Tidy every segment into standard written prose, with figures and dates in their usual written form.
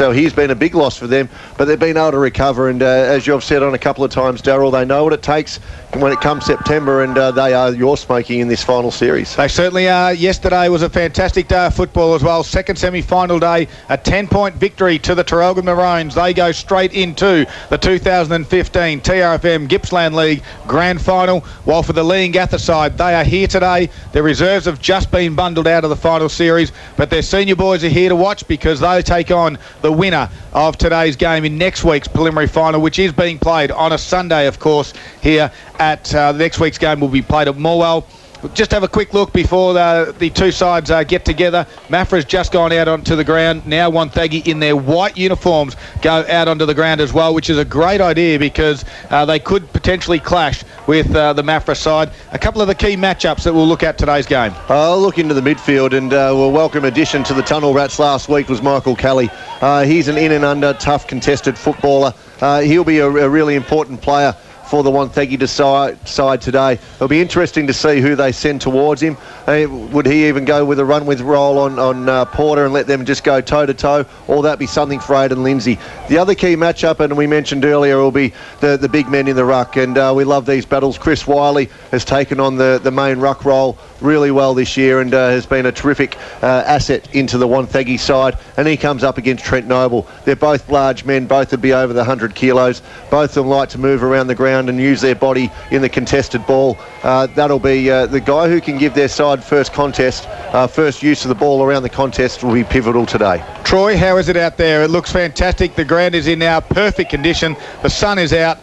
so he's been a big loss for them, but they've been able to recover, and as you've said on a couple of times, Darryl, they know what it takes when it comes September, and they are your smoking in this final series. They certainly are. Yesterday was a fantastic day of football as well. Second semi-final day, a 10-point victory to the Traralgon Maroons. They go straight into the 2015 TRFM Gippsland League Grand Final, while for the Leongatha side, they are here today. Their reserves have just been bundled out of the final series, but their senior boys are here to watch because they take on the winner of today's game in next week's preliminary final, which is being played on a Sunday, of course, here at next week's game will be played at Morwell. Just have a quick look before the two sides get together. Mafra's just gone out onto the ground. Now Wonthaggi in their white uniforms go out onto the ground as well, which is a great idea because they could potentially clash with the Mafra side. A couple of the key matchups that we'll look at today's game. I'll look into the midfield, and a welcome addition to the Tunnel Rats last week was Michael Kelly. He's an in and under tough contested footballer. He'll be a really important player for the Wonthaggi side today. It'll be interesting to see who they send towards him. Would he even go with a run with roll on Porter and let them just go toe-to-toe, or that be something for Aidan Lindsay? The other key matchup, and we mentioned earlier, will be the big men in the ruck, and we love these battles. Chris Wiley has taken on the main ruck role really well this year and has been a terrific asset into the Wonthaggi side, and he comes up against Trent Noble. They're both large men, both would be over the 100 kilos. Both of them like to move around the ground and use their body in the contested ball. That'll be the guy who can give their side first use of the ball around the contest will be pivotal today. Troy, how is it out there? It looks fantastic. The ground is in now perfect condition. The sun is out.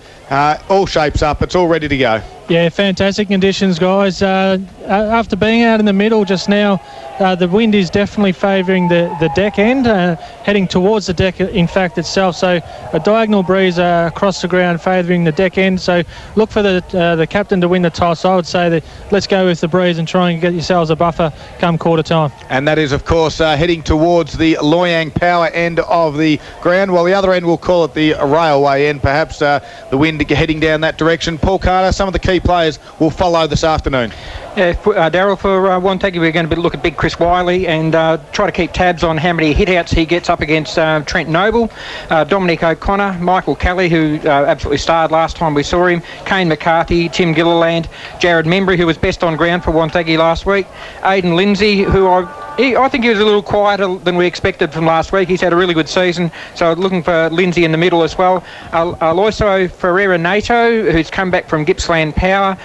All shapes up. It's all ready to go. Yeah, fantastic conditions, guys. After being out in the middle just now, the wind is definitely favouring the deck end, heading towards the deck, in fact, itself. So a diagonal breeze across the ground favouring the deck end. So look for the captain to win the toss. I would say that let's go with the breeze and try and get yourselves a buffer come quarter time. And that is, of course, heading towards the Loy Yang Power end of the ground, while the other end, we'll call it the railway end, perhaps the wind heading down that direction. Paul Carter, some of the key players will follow this afternoon. Yeah, Darryl, for Wonthaggi, we're going to look at big Chris Wiley and try to keep tabs on how many hit-outs he gets up against Trent Noble, Dominic O'Connor, Michael Kelly, who absolutely starred last time we saw him, Kane McCarthy, Tim Gilliland, Jared Membry, who was best on ground for Wonthaggi last week, Aidan Lindsay, who I think he was a little quieter than we expected from last week. He's had a really good season, so looking for Lindsay in the middle as well. Aloyso Ferreira Nato, who's come back from Gippsland Power.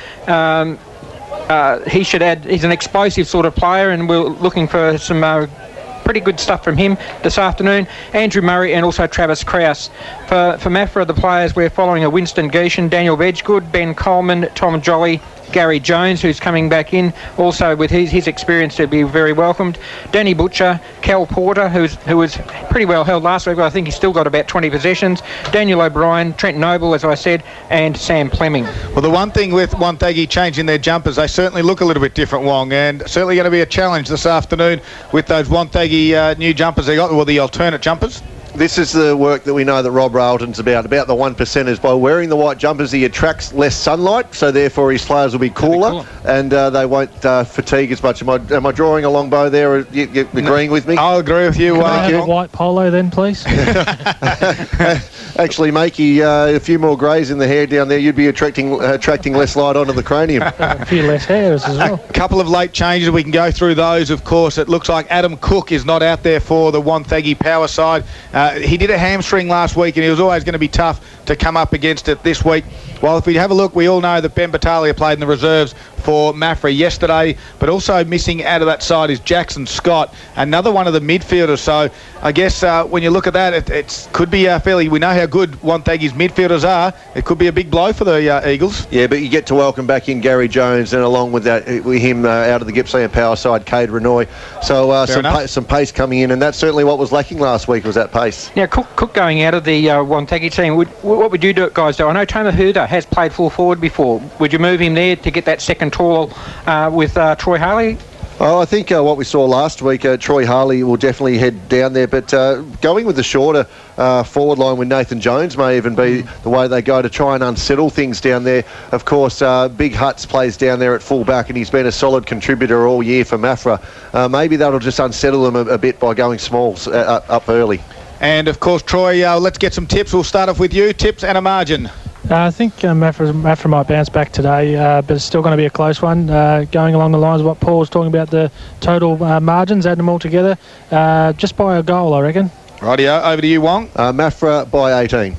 He should add, he's an explosive sort of player, and we're looking for some pretty good stuff from him this afternoon. Andrew Murray and also Travis Krause. For Mafra, the players, we're following a Winston Geeshan, Daniel Vedggood, Ben Coleman, Tom Jolly, Gary Jones, who's coming back in, also with his experience to be very welcomed. Danny Butcher, Cal Porter, who was pretty well held last week, but I think he's still got about 20 possessions. Daniel O'Brien, Trent Noble, as I said, and Sam Fleming. Well, the one thing with Wonthaggi changing their jumpers, they certainly look a little bit different, Wong, and certainly going to be a challenge this afternoon with those Wonthaggi new jumpers they got, well, the alternate jumpers. This is the work that we know that Rob Railton's about the 1%ers. By wearing the white jumpers, he attracts less sunlight, so therefore his players will be cooler, and they won't fatigue as much. Am I drawing a long bow there? Are you agreeing with me? I'll agree with you. Can I have a white polo then, please? Actually, Makey, a few more greys in the hair down there, you'd be attracting less light onto the cranium. A few less hairs as well. A couple of late changes. We can go through those, of course. It looks like Adam Cook is not out there for the Wonthaggi Power side. He did a hamstring last week, and he was always going to be tough to come up against it this week. Well, if we have a look, we all know that Ben Battaglia played in the reserves for Mafra yesterday, but also missing out of that side is Jackson Scott, another one of the midfielders. So I guess when you look at that, it could be fairly, we know how good Wonthaggi's midfielders are. It could be a big blow for the Eagles. Yeah, but you get to welcome back in Gary Jones, and along with that, with him out of the Gippsland Power side, Cade Renoy. So some pace coming in, and that's certainly what was lacking last week, was that pace. Now, Cook going out of the Wonthaggi team, what would you do, guys, do? I know Tomer Huda has played full forward before. Would you move him there to get that second tall with Troy Harley? Oh, I think what we saw last week, Troy Harley will definitely head down there, but going with the shorter forward line with Nathan Jones may even be the way they go to try and unsettle things down there. Of course, Big Hutz plays down there at full back, and he's been a solid contributor all year for Mafra. Maybe that'll just unsettle them a bit by going small up early. And, of course, Troy, let's get some tips. We'll start off with you. Tips and a margin. I think Mafra might bounce back today, but it's still going to be a close one. Going along the lines of what Paul was talking about, the total margins, add them all together, just by a goal, I reckon. Rightio, over to you, Wong. Mafra by 18.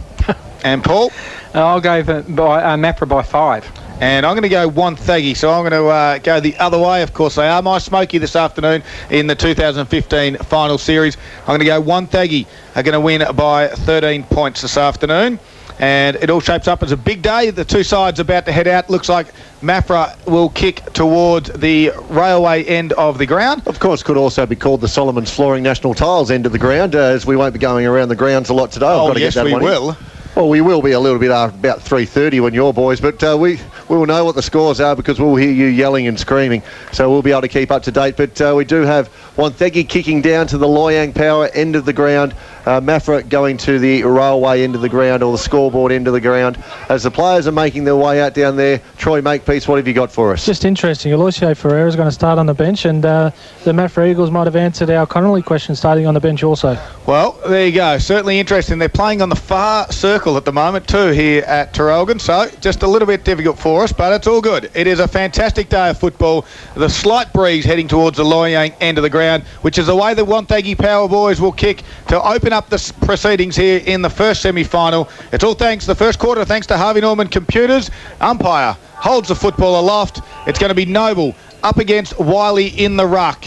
And Paul? I'll go for Mafra by 5. And I'm going to go Wonthaggi, so I'm going to go the other way. Of course, they are my smoky this afternoon in the 2015 final series. I'm going to go Wonthaggi are going to win by 13 points this afternoon. And it all shapes up as a big day. The two sides about to head out. Looks like Mafra will kick towards the railway end of the ground. Of course, could also be called the Solomon's Flooring National Tiles end of the ground, as we won't be going around the grounds a lot today. Oh, yes, we will. Well, we will be a little bit after about 3:30 when you're boys, but we will know what the scores are because we'll hear you yelling and screaming, so we'll be able to keep up to date. But we do have Wonthaggi kicking down to the Loyang Power end of the ground, Mafra going to the railway end of the ground, or the scoreboard end of the ground. As the players are making their way out down there, Troy Makepeace, what have you got for us? Just interesting. Aloisio Ferreira is going to start on the bench, and the Mafra Eagles might have answered our Connolly question starting on the bench also. Well, there you go. Certainly interesting. They're playing on the far circle at the moment too here at Traralgon, so just a little bit difficult for us, but it's all good. It is a fantastic day of football. The slight breeze heading towards the Loyang end of the ground, which is the way the Wonthaggi Power boys will kick to open up the proceedings here in the first semi-final. It's all thanks, the first quarter, thanks to Harvey Norman Computers. Umpire holds the football aloft. It's going to be Noble up against Wiley in the ruck.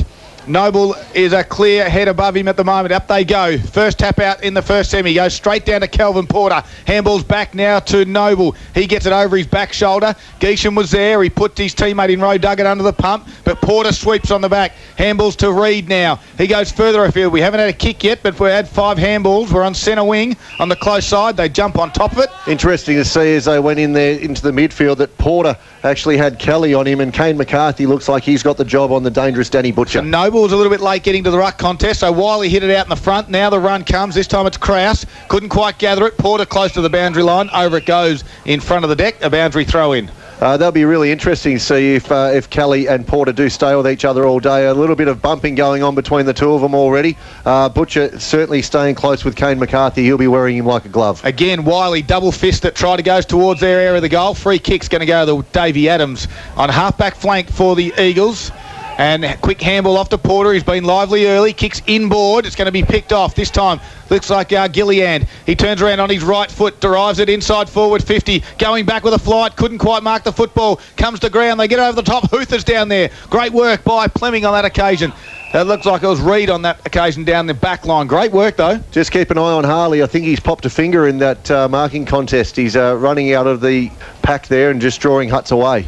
Noble is a clear head above him at the moment. Up they go. First tap out in the first semi. Goes straight down to Kelvin Porter. Handball's back now to Noble. He gets it over his back shoulder. Geesham was there. He put his teammate in row, dug it under the pump, but Porter sweeps on the back. Handball's to Reed now. He goes further afield. We haven't had a kick yet, but we had 5 handballs. We're on centre wing on the close side. They jump on top of it. Interesting to see as they went in there into the midfield that Porter actually had Kelly on him, and Kane McCarthy looks like he's got the job on the dangerous Danny Butcher. So Noble was a little bit late getting to the ruck contest, so Wiley hit it out in the front. Now the run comes. This time it's Krause. Couldn't quite gather it. Porter close to the boundary line. Over it goes in front of the deck. A boundary throw in. That'll be really interesting to see if Kelly and Porter do stay with each other all day. A little bit of bumping going on between the two of them already. Butcher certainly staying close with Kane McCarthy. He'll be wearing him like a glove. Again, Wiley double fist that try to goes towards their area of the goal. Free kick's going to go to Davey Adams on half-back flank for the Eagles. And quick handball off to Porter. He's been lively early. Kicks inboard. It's going to be picked off. This time looks like Gilliand. He turns around on his right foot. Derives it inside forward 50. Going back with a flight. Couldn't quite mark the football. Comes to ground. They get over the top. Hoothers down there. Great work by Fleming on that occasion. That looks like it was Reed on that occasion down the back line. Great work, though. Just keep an eye on Harley. I think he's popped a finger in that marking contest. He's running out of the pack there and just drawing Hutts away.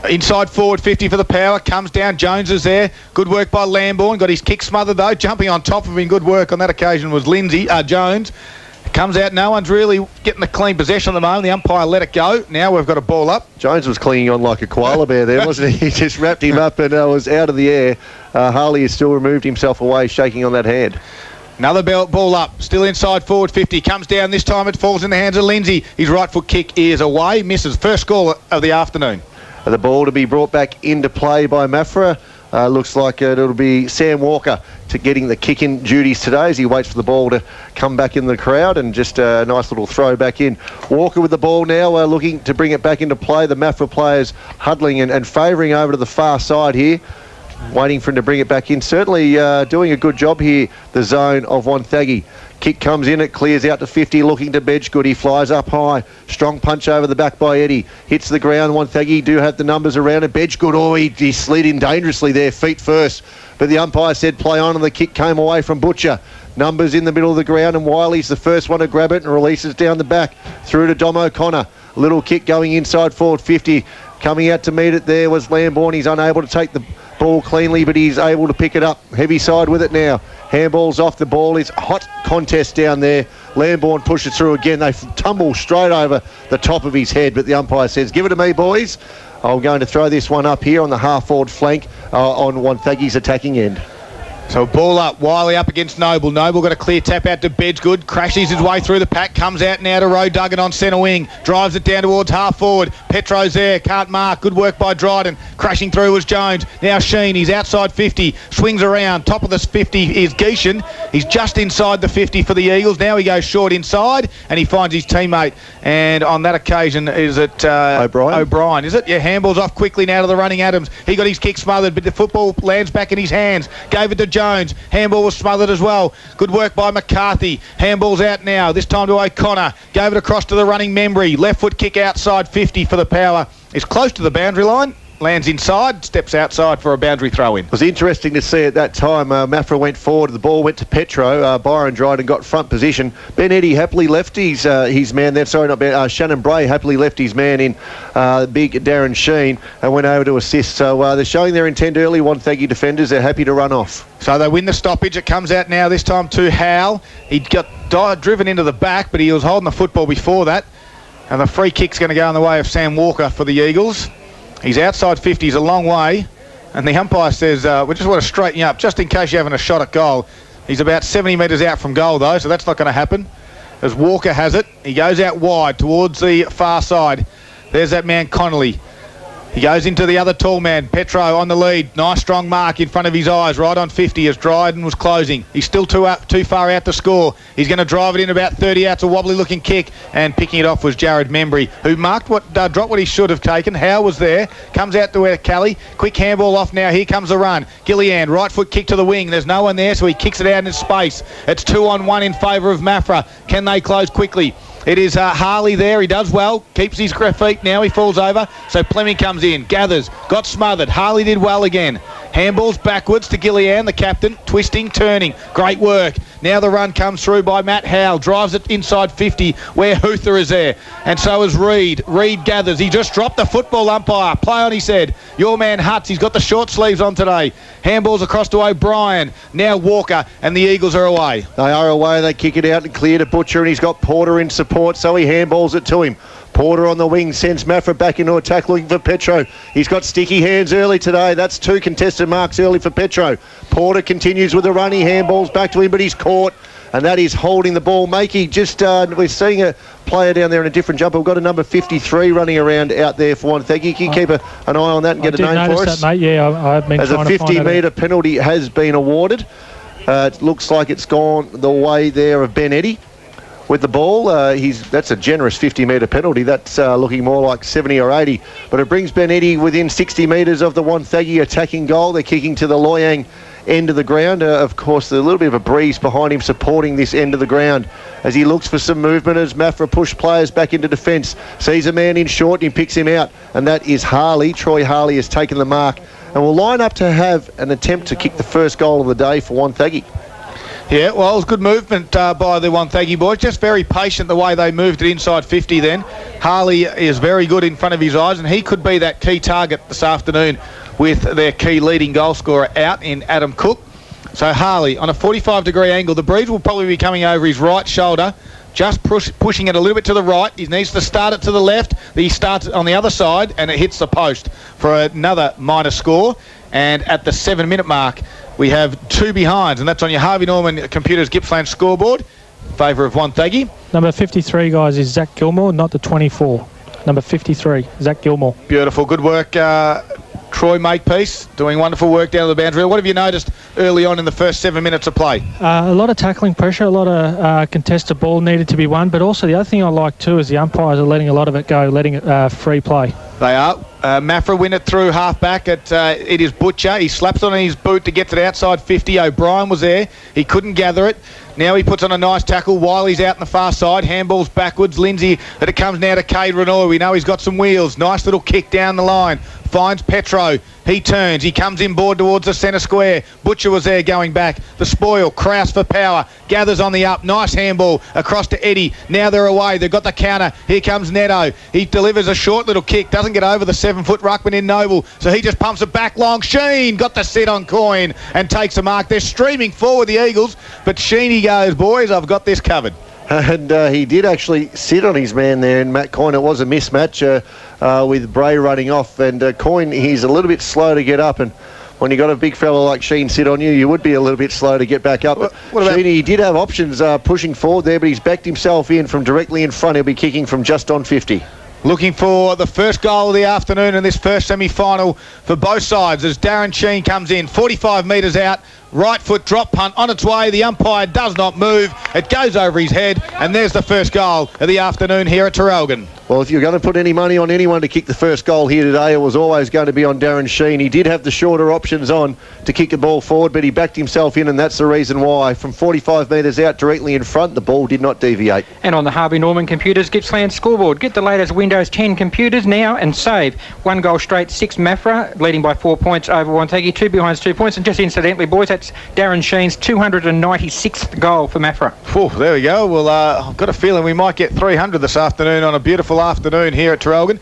Inside forward 50 for the Power. Comes down. Jones is there. Good work by Lambourne. Got his kick smothered, though. Jumping on top of him. Good work on that occasion was Jones. Comes out. No one's really getting the clean possession at the moment. The umpire let it go. Now we've got a ball up. Jones was clinging on like a koala bear there, wasn't he? He just wrapped him up and was out of the air. Harley has still removed himself away, shaking on that hand. Another ball up, still inside forward 50, comes down, this time it falls in the hands of Lindsay. His right foot kick is away, misses. First score of the afternoon. The ball to be brought back into play by Mafra. Looks like it'll be Sam Walker to getting the kick-in duties today as he waits for the ball to come back in the crowd, and just a nice little throw back in. Walker with the ball now, looking to bring it back into play. The Mafra players huddling and favouring over to the far side here, waiting for him to bring it back in. Certainly doing a good job here, the zone of Wonthaggi. Kick comes in, it clears out to 50, looking to Bedgegood. He flies up high. Strong punch over the back by Eddie. Hits the ground. Wonthaggi do have the numbers around it. Bedgegood, he slid in dangerously there, feet first. But the umpire said play on, and the kick came away from Butcher. Numbers in the middle of the ground, and Wiley's the first one to grab it and releases down the back through to Dom O'Connor. Little kick going inside forward 50. Coming out to meet it there was Lambourne. He's unable to take the ball cleanly, but he's able to pick it up. Heavy side with it now. Handball's off. The ball is hot contest down there. Lambourne pushes through again. They tumble straight over the top of his head, but the umpire says, give it to me, boys. I'm going to throw this one up here on the half-forward flank on Wonthaggi's attacking end. So ball up, Wiley up against Noble. Noble got a clear tap out to Bedgood, crashes his way through the pack, comes out now to Rowe Duggan on centre wing, drives it down towards half forward. Petro's there, can't mark, good work by Dryden. Crashing through was Jones. Now Sheen, he's outside 50, swings around, top of this 50 is Geishan. He's just inside the 50 for the Eagles. Now he goes short inside and he finds his teammate. And on that occasion, is it O'Brien, is it? Yeah, handballs off quickly now to the running Adams. He got his kick smothered, but the football lands back in his hands. Gave it to Jones. Handball was smothered as well. Good work by McCarthy. Handball's out now. This time to O'Connor. Gave it across to the running Membry. Left foot kick outside 50 for the power. It's close to the boundary line. Lands inside, steps outside for a boundary throw-in. It was interesting to see at that time. Mafra went forward, the ball went to Petro. Byron Dryden got front position. Ben Eddy happily left his man there. Sorry, not Ben. Shannon Bray happily left his man in big Darren Sheen and went over to assist. So they're showing their intent early, Wonthaggi defenders. They're happy to run off. So they win the stoppage. It comes out now, this time to Howell. He got driven into the back, but he was holding the football before that. And the free kick's going to go in the way of Sam Walker for the Eagles. He's outside 50, he's a long way, and the umpire says, we just want to straighten you up, just in case you're having a shot at goal. He's about 70 metres out from goal, though, so that's not going to happen. As Walker has it, he goes out wide towards the far side. There's that man, Connolly. He goes into the other tall man, Petro on the lead. Nice strong mark in front of his eyes, right on 50 as Dryden was closing. He's still too far out to score. He's going to drive it in about 30 out. It's a wobbly looking kick, and picking it off was Jared Membry, who dropped what he should have taken. Howe was there, comes out to Kelly. Quick handball off now. Here comes the run. Gillian, right foot kick to the wing. There's no one there, so he kicks it out in space. It's 2-on-1 in favour of Mafra. Can they close quickly? It is Harley there. He does well. Keeps his feet. Now he falls over. So Fleming comes in. Gathers. Got smothered. Harley did well again. Handballs backwards to Gillian, the captain. Twisting, turning. Great work. Now the run comes through by Matt Howell. Drives it inside 50 where Huther is there. And so is Reed. Reed gathers. He just dropped the football, umpire. Play on, he said. Your man Hutz. He's got the short sleeves on today. Handballs across to O'Brien. Now Walker. And the Eagles are away. They are away. They kick it out and clear to Butcher, and he's got Porter in support, so he handballs it to him. Porter on the wing sends Mafra back into attack looking for Petro. He's got sticky hands early today. That's 2 contested marks early for Petro. Porter continues with the run. He handballs back to him, but he's caught. And that is holding the ball. Makey just, we're seeing a player down there in a different jumper. We've got a number 53 running around out there for Wonthaggi. Can you keep an eye on that and get a name for us? That, mate. Yeah, I've been as a 50-metre penalty has been awarded. It looks like it's gone the way there of Ben Eddy with the ball. That's a generous 50-metre penalty. That's looking more like 70 or 80. But it brings Ben Eddy within 60 metres of the Wonthaggi attacking goal. They're kicking to the Loyang end of the ground. Of course, a little bit of a breeze behind him supporting this end of the ground as he looks for some movement as Mafra push players back into defence. Sees a man in short and he picks him out, and that is Harley. Troy Harley has taken the mark and will line up to have an attempt to kick the first goal of the day for Wonthaggi. Yeah, well, it was good movement by the Wonthaggi boys. Just very patient the way they moved it inside 50 then. Harley is very good in front of his eyes, and he could be that key target this afternoon with their key leading goal scorer out in Adam Cook. So Harley on a 45-degree angle. The breeze will probably be coming over his right shoulder, just pushing it a little bit to the right. He needs to start it to the left. He starts it on the other side, and it hits the post for another minor score. And at the 7-minute mark, we have 2 behinds, and that's on your Harvey Norman Computers Gippsland scoreboard in favour of Wonthaggi. Number 53, guys, is Zach Gilmore, not the 24. Number 53, Zach Gilmore. Beautiful. Good work, Troy Makepeace, doing wonderful work down the boundary. What have you noticed early on in the first 7 minutes of play? A lot of tackling pressure, a lot of contested ball needed to be won, but also the other thing I like too is the umpires are letting a lot of it go, letting it free play. They are. Mafra win it through half-back. It is Butcher. He slaps on his boot to get to the outside 50. O'Brien was there. He couldn't gather it. Now he puts on a nice tackle. Wiley's out on the far side. Handballs backwards. Lindsay, but it comes now to Cade Renoir. We know he's got some wheels. Nice little kick down the line. Finds Petro. He turns. He comes inboard towards the centre square. Butcher was there going back. The spoil. Kraus for power. Gathers on the up. Nice handball across to Eddie. Now they're away. They've got the counter. Here comes Neto. He delivers a short little kick. Doesn't get over the 7-foot ruckman in Noble. So he just pumps it back long. Sheen got the sit on Coyne and takes a mark. They're streaming forward, the Eagles. But Sheeny goes, boys, I've got this covered. And he did actually sit on his man there, and Matt Coyne. It was a mismatch with Bray running off, and Coyne, he's a little bit slow to get up, and when you got a big fella like Sheen sit on you, you would be a little bit slow to get back up. Sheen, he did have options pushing forward there, but he's backed himself in from directly in front. He'll be kicking from just on 50. Looking for the first goal of the afternoon in this first semi-final for both sides as Darren Sheen comes in, 45 metres out. Right foot drop punt on its way. The umpire does not move. It goes over his head, and there's the first goal of the afternoon here at Traralgon. Well, if you're going to put any money on anyone to kick the first goal here today, it was always going to be on Darren Sheen. He did have the shorter options on to kick the ball forward, but he backed himself in, and that's the reason why. From 45 metres out directly in front, the ball did not deviate. And on the Harvey Norman Computers Gippsland scoreboard, get the latest Windows 10 computers now and save. 1 goal straight, 6 Mafra, leading by 4 points over Wonthaggi, 2 behinds, 2 points. And just incidentally, boys, that's Darren Sheen's 296th goal for Mafra. There we go. Well, I've got a feeling we might get 300 this afternoon on a beautiful afternoon here at Traralgon.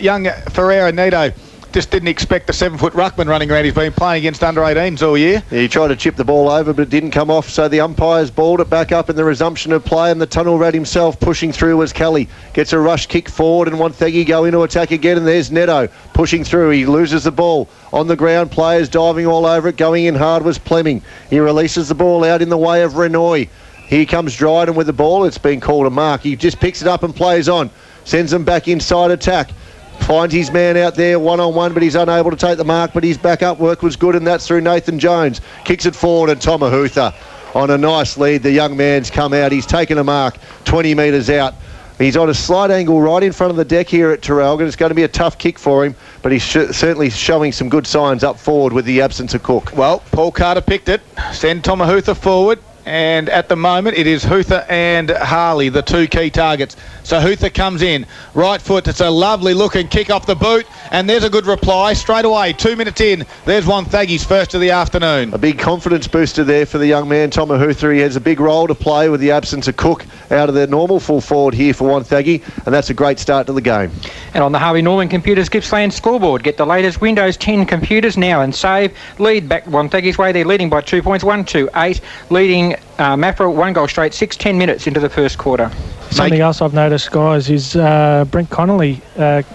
Young Ferreira Nito just didn't expect the 7-foot ruckman running around. He's been playing against under-18s all year. He tried to chip the ball over, but it didn't come off, so the umpires balled it back up in the resumption of play, and the tunnel rat himself pushing through as Kelly gets a rush kick forward, and Wonthaggi go into attack again, and there's Neto pushing through. He loses the ball on the ground. Players diving all over it. Going in hard was Plemming. He releases the ball out in the way of Renoy. Here comes Dryden with the ball. It's been called a mark. He just picks it up and plays on. Sends them back inside attack. Finds his man out there one-on-one, but he's unable to take the mark, but his backup work was good, and that's through Nathan Jones. Kicks it forward, and Tomahutha on a nice lead. The young man's come out. He's taken a mark 20 metres out. He's on a slight angle right in front of the deck here at Traralgon. It's going to be a tough kick for him, but he's certainly showing some good signs up forward with the absence of Cook. Well, Paul Carter picked it. Send Tomahutha forward. And at the moment, it is Hutha and Harley, the two key targets. So Hutha comes in. Right foot, it's a lovely looking kick off the boot. And there's a good reply straight away. 2 minutes in, there's Wonthaggi's first of the afternoon. A big confidence booster there for the young man, Tomahutha. He has a big role to play with the absence of Cook out of their normal full forward here for Wonthaggi. And that's a great start to the game. And on the Harvey Norman Computers Gippsland scoreboard, get the latest Windows 10 computers now and save. Lead back Wonthaggi's way. They're leading by 2 points, 1-2-8. Leading Mafra 1 goal straight, 10 minutes into the first quarter. Something else I've noticed, guys, is Brent Connolly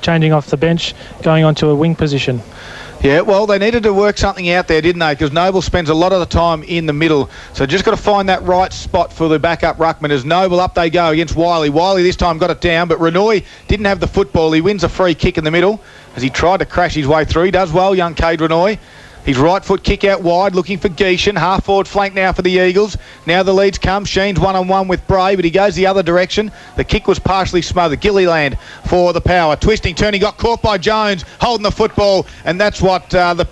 changing off the bench, going onto a wing position. Yeah, well, they needed to work something out there, didn't they? Because Noble spends a lot of the time in the middle. So just got to find that right spot for the backup ruckman. As Noble up they go against Wiley. Wiley this time got it down, but Renoy didn't have the football. He wins a free kick in the middle as he tried to crash his way through. He does well, young Cade Renoy. His right foot kick out wide, looking for Geishan. Half forward flank now for the Eagles. Now the leads come. Sheen's one-on-one with Bray, but he goes the other direction. The kick was partially smothered. Gilliland for the power. Twisting, turning, got caught by Jones, holding the football, and that's what the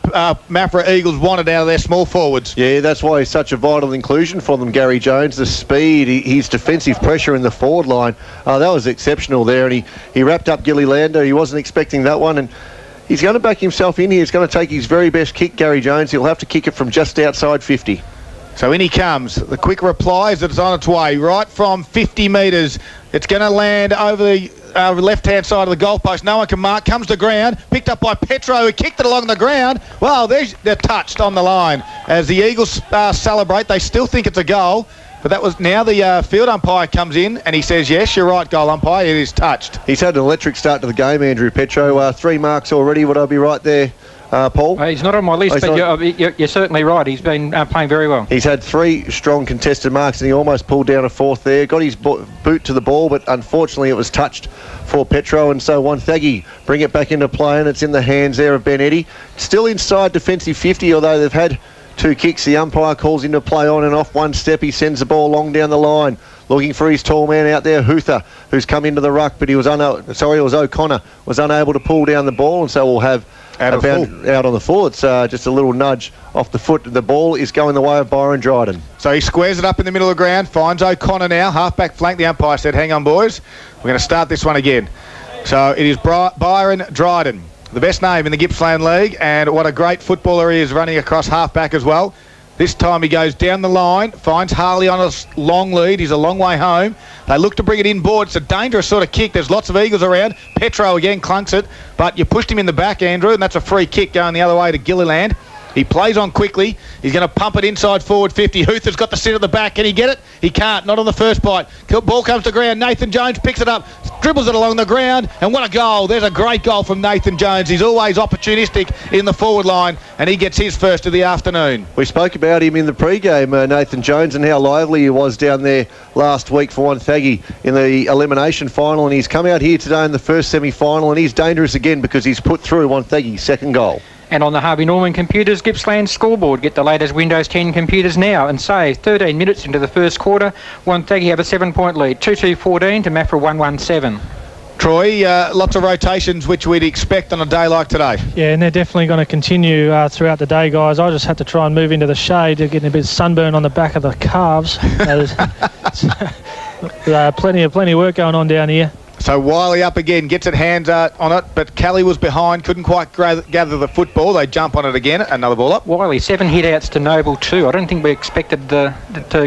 Mafra Eagles wanted out of their small forwards. Yeah, that's why he's such a vital inclusion for them, Gary Jones. The speed, his defensive pressure in the forward line, that was exceptional there, and he wrapped up Gilliland. He wasn't expecting that one, and he's going to back himself in here. He's going to take his very best kick, Gary Jones. He'll have to kick it from just outside 50. So in he comes. The quick reply is that it's on its way. Right from 50 metres. It's going to land over the left-hand side of the goalpost. No one can mark. Comes to ground. Picked up by Petro, who kicked it along the ground. Well, they're touched on the line. As the Eagles celebrate, they still think it's a goal. But that was now the field umpire comes in and he says, yes, you're right, goal umpire, it is touched. He's had an electric start to the game, Andrew Petro. 3 marks already. Would I be right there, Paul? He's not on my list, but you're certainly right. He's been playing very well. He's had 3 strong contested marks and he almost pulled down a 4th there. Got his boot to the ball, but unfortunately it was touched for Petro, and so Wonthaggi bring it back into play, and it's in the hands there of Ben Eddy. Still inside defensive 50, although they've had 2 kicks. The umpire calls him to play on and off 1 step. He sends the ball long down the line, looking for his tall man out there, Hutha, who's come into the ruck, but it was O'Connor, was unable to pull down the ball, and so we'll have out on the full. It's just a little nudge off the foot. The ball is going the way of Byron Dryden. So he squares it up in the middle of the ground, finds O'Connor now, half-back flank. The umpire said, hang on, boys, we're going to start this one again. So it is Byron Dryden, the best name in the Gippsland League, and what a great footballer he is, running across half-back as well. This time he goes down the line, finds Harley on a long lead. He's a long way home. They look to bring it inboard. It's a dangerous sort of kick. There's lots of Eagles around. Petro again clunks it, but you pushed him in the back, Andrew, and that's a free kick going the other way to Gilliland. He plays on quickly. He's going to pump it inside forward 50. Huther's got the sit at the back. Can he get it? He can't. Not on the first bite. Ball comes to ground. Nathan Jones picks it up, dribbles it along the ground, and what a goal. There's a great goal from Nathan Jones. He's always opportunistic in the forward line, and he gets his first of the afternoon. We spoke about him in the pre-game, Nathan Jones, and how lively he was down there last week for Wonthaggi in the elimination final, and he's come out here today in the first semi-final, and he's dangerous again because he's put through Wonthaggi's second goal. And on the Harvey Norman Computers Gippsland scoreboard, get the latest Windows 10 computers now and save 13 minutes into the first quarter. Wonthaggi have a 7-point lead, 2-2-14 to Maffra 1-1-7. Troy, lots of rotations which we'd expect on a day like today. Yeah, and they're definitely going to continue throughout the day, guys. I just had to try and move into the shade. They're getting a bit of sunburn on the back of the calves. Plenty of work going on down here. So Wiley up again, gets it hands on it, but Kelly was behind, couldn't quite gather the football. They jump on it again, another ball up. Wiley, 7 hit-outs to Noble 2. I don't think we expected to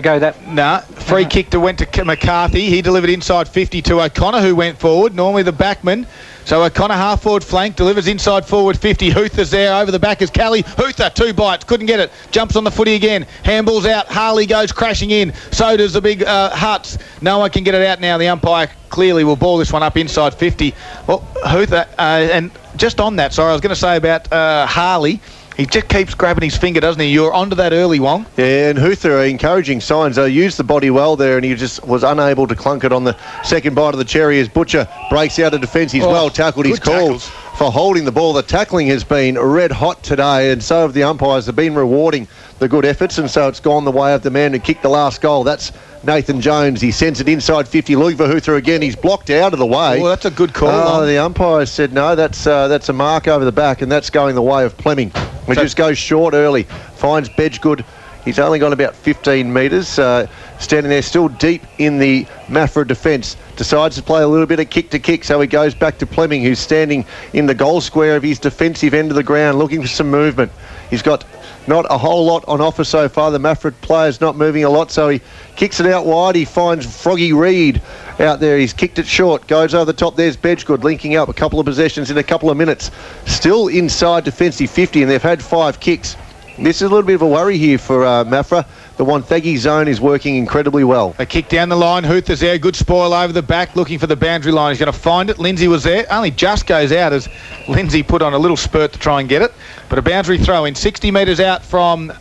go that. Nah, free kick went to McCarthy. He delivered inside 50 to O'Connor, who went forward, normally the backman. So O'Connor half-forward flank, delivers inside forward 50. Huther's there, over the back is Kelly. Huther, 2 bites, couldn't get it. Jumps on the footy again. Handball's out, Harley goes crashing in. So does the big Huts. No one can get it out now. The umpire clearly will ball this one up inside 50. Well, Huther, and just on that, sorry, I was going to say about Harley. He just keeps grabbing his finger, doesn't he? You're onto that early, Wong. Yeah, and Huther, encouraging signs. Used the body well there, and he just was unable to clunk it on the second bite of the cherry as Butcher breaks out of defence. He's well tackled. He's called for holding the ball. The tackling has been red hot today, and so have the umpires. Have been rewarding the good efforts, and so it's gone the way of the man who kicked the last goal. That's Nathan Jones. He sends it inside 50. Looking for Huther again. He's blocked out of the way. Oh, that's a good call. The umpires said no. That's a mark over the back, and that's going the way of Fleming. He just goes short early. Finds Bedgood. He's only gone about 15 metres. Standing there still deep in the Maffra defence. Decides to play a little bit of kick-to-kick, so he goes back to Fleming, who's standing in the goal square of his defensive end of the ground, looking for some movement. He's got not a whole lot on offer so far. The Maffra player's not moving a lot, so he kicks it out wide. He finds Froggy Reed out there. He's kicked it short. Goes over the top. There's Bedgood linking up a couple of possessions in a couple of minutes. Still inside defensive 50, and they've had 5 kicks. This is a little bit of a worry here for Maffra. The Wonthaggi zone is working incredibly well. A kick down the line. Huther's there. Good spoil over the back, looking for the boundary line. He's going to find it. Lindsay was there. Only just goes out as Lindsay put on a little spurt to try and get it. But a boundary throw in 60 metres out from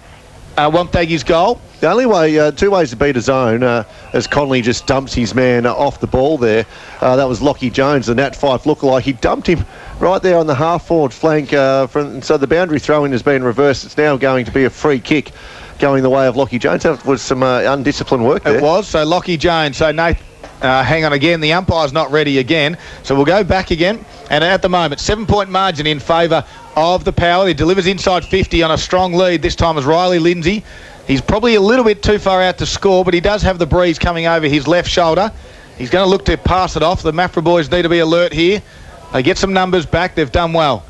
Wonthaggi's goal. The only way, 2 ways to beat a zone, as Connolly just dumps his man off the ball there. That was Lockie Jones, the Nat Fyfe lookalike. He dumped him right there on the half-forward flank. So the boundary throw-in has been reversed. It's now going to be a free kick going the way of Lockie Jones. That was some undisciplined work there. It was. So Lockie Jones. So Nate, hang on again. The umpire's not ready again. So we'll go back again. And at the moment, 7-point margin in favour of the Power. He delivers inside 50 on a strong lead. This time is Riley Lindsay. He's probably a little bit too far out to score, but he does have the breeze coming over his left shoulder. He's going to look to pass it off. The Maffra boys need to be alert here. They get some numbers back. They've done well.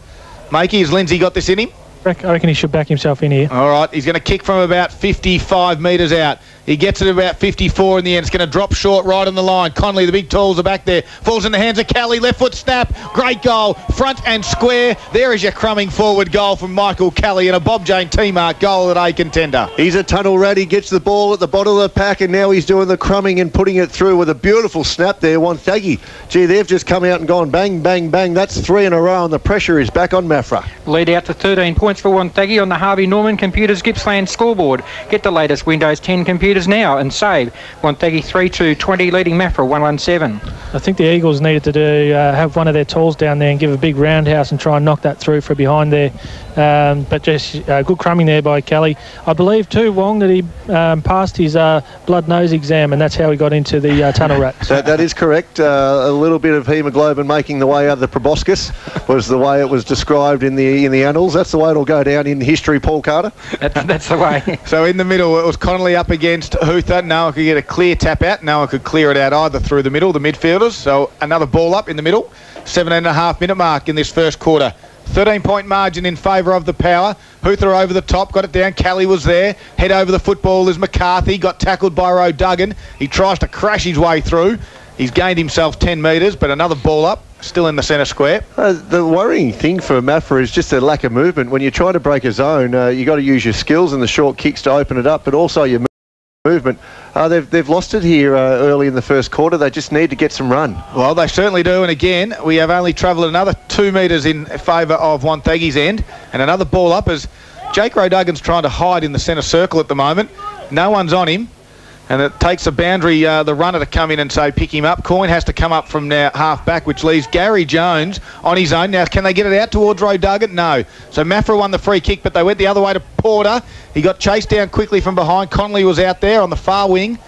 Makey, has Lindsay got this in him? I reckon he should back himself in here. All right, he's going to kick from about 55 metres out. He gets it about 54 in the end. It's going to drop short right on the line. Connolly, the big tools are back there. Falls in the hands of Kelly. Left foot snap. Great goal. Front and square. There is your crumbing forward goal from Michael Kelly and a Bob Jane T-mark goal at A contender. He's a tunnel rat. He gets the ball at the bottom of the pack, and now he's doing the crumbing and putting it through with a beautiful snap there. Wonthaggi. Gee, they've just come out and gone bang, bang, bang. That's 3 in a row, and the pressure is back on Maffra. Lead out to 13 points for Wonthaggi on the Harvey Norman Computers Gippsland scoreboard. Get the latest Windows 10 computers now and save. Wonthaggi 3-2-20, leading Maffra 1-1-7. I think the Eagles needed to have one of their tools down there and give a big roundhouse and try and knock that through for behind there. But just good crumbing there by Kelly. I believe too, Wong, that he passed his blood nose exam, and that's how he got into the tunnel rat. That is correct. A little bit of haemoglobin making the way out of the proboscis was the way it was described in the annals. That's the way it'll go down in history, Paul Carter. That's the way. So in the middle, it was Connolly up against Huther. No one could get a clear tap out. No one could clear it out either through the middle, the midfielders. So another ball up in the middle. 7.5 minute mark in this first quarter. 13-point margin in favour of the Power. Huther over the top, got it down. Kelly was there. Head over the football is McCarthy. Got tackled by Duggan. He tries to crash his way through. He's gained himself 10 metres, but another ball up. still in the centre square. The worrying thing for Mafra is just a lack of movement. When you're trying to break a zone, you got to use your skills and the short kicks to open it up, but also your movement. They've lost it here early in the first quarter. They just need to get some run. Well, they certainly do. And again, we have only travelled another 2 metres in favour of Wonthaggi's end. And another ball up as Jake Roduggan's trying to hide in the centre circle at the moment. No one's on him. And it takes a boundary, the runner to come in and say pick him up. Coyne has to come up from now half back, which leaves Gary Jones on his own. Now, can they get it out towards Roduggan? No. So Mafra won the free kick, but they went the other way to Porter. He got chased down quickly from behind. Connolly was out there on the far wing.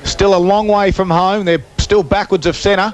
Still a long way from home. They're still backwards of centre.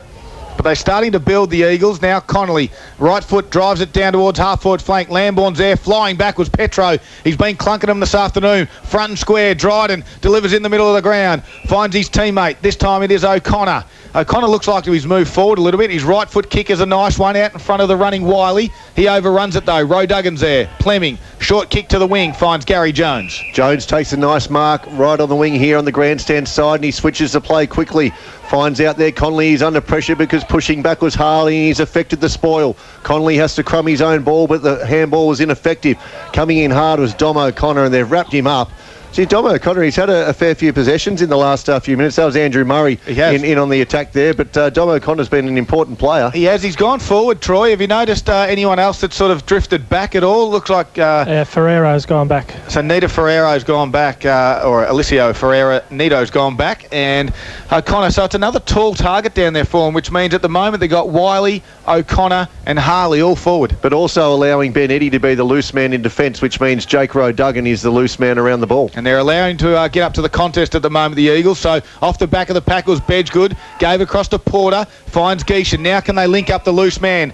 But they're starting to build the Eagles. Now Connolly, right foot, drives it down towards half-forward flank. Lambourne's there, flying back was Petro. He's been clunking them this afternoon. Front and square, Dryden delivers in the middle of the ground. Finds his teammate. This time it is O'Connor. O'Connor looks like he's moved forward a little bit. His right foot kick is a nice one out in front of the running Wiley. He overruns it though. Roduggan's there. Plemming, short kick to the wing, finds Gary Jones. Jones takes a nice mark right on the wing here on the grandstand side, and he switches the play quickly. Finds out there Connolly is under pressure because pushing back was Harley and he's affected the spoil. Connolly has to crumb his own ball, but the handball was ineffective. Coming in hard was Dom O'Connor, and they've wrapped him up. See, Dom O'Connor, he's had a fair few possessions in the last few minutes. That was Andrew Murray in on the attack there, but Dom O'Connor's been an important player. He has. He's gone forward, Troy. Have you noticed anyone else that's sort of drifted back at all? Looks like... Ferrero's gone back. So Nita Ferrero's gone back, or Alicio Ferreira, Nito's gone back, and O'Connor. So it's another tall target down there for him, which means at the moment they've got Wiley, O'Connor and Harley all forward. But also allowing Ben Eddy to be the loose man in defence, which means Jake Roduggan is the loose man around the ball. And they're allowing to get up to the contest at the moment, the Eagles. So off the back of the pack was Bedgegood, gave across to Porter, finds Geishan. Now can they link up the loose man?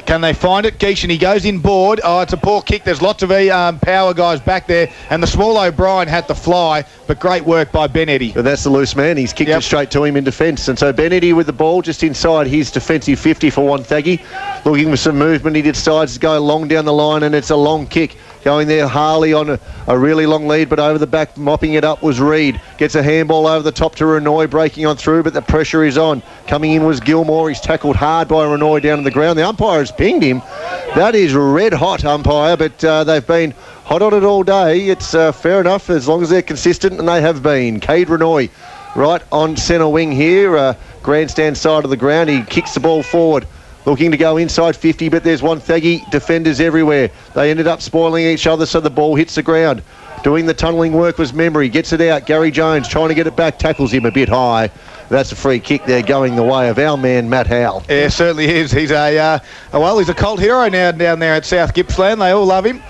Can they find it? Geishan, he goes in board. Oh, it's a poor kick. There's lots of power guys back there, and the small O'Brien had to fly, but great work by Ben Eddy. But that's the loose man. He's kicked it straight to him in defence. And so Ben Eddy with the ball just inside his defensive 50 for Wonthaggi. Looking for some movement. He decides to go long down the line, and it's a long kick. Going there, Harley on a really long lead, but over the back, mopping it up was Reed. Gets a handball over the top to Renoy, breaking on through, but the pressure is on. Coming in was Gilmore. He's tackled hard by Renoy down on the ground. The umpire has pinged him. That is red hot, umpire, but they've been hot on it all day. It's fair enough as long as they're consistent, and they have been. Cade Renoy right on centre wing here, grandstand side of the ground. He kicks the ball forward. Looking to go inside 50, but there's Wonthaggi defenders everywhere. They ended up spoiling each other, so the ball hits the ground. Doing the tunnelling work was Memory. Gets it out. Gary Jones trying to get it back. Tackles him a bit high. That's a free kick there going the way of our man, Matt Howell. Yeah, certainly is. He's he's a cult hero now down there at South Gippsland. They all love him.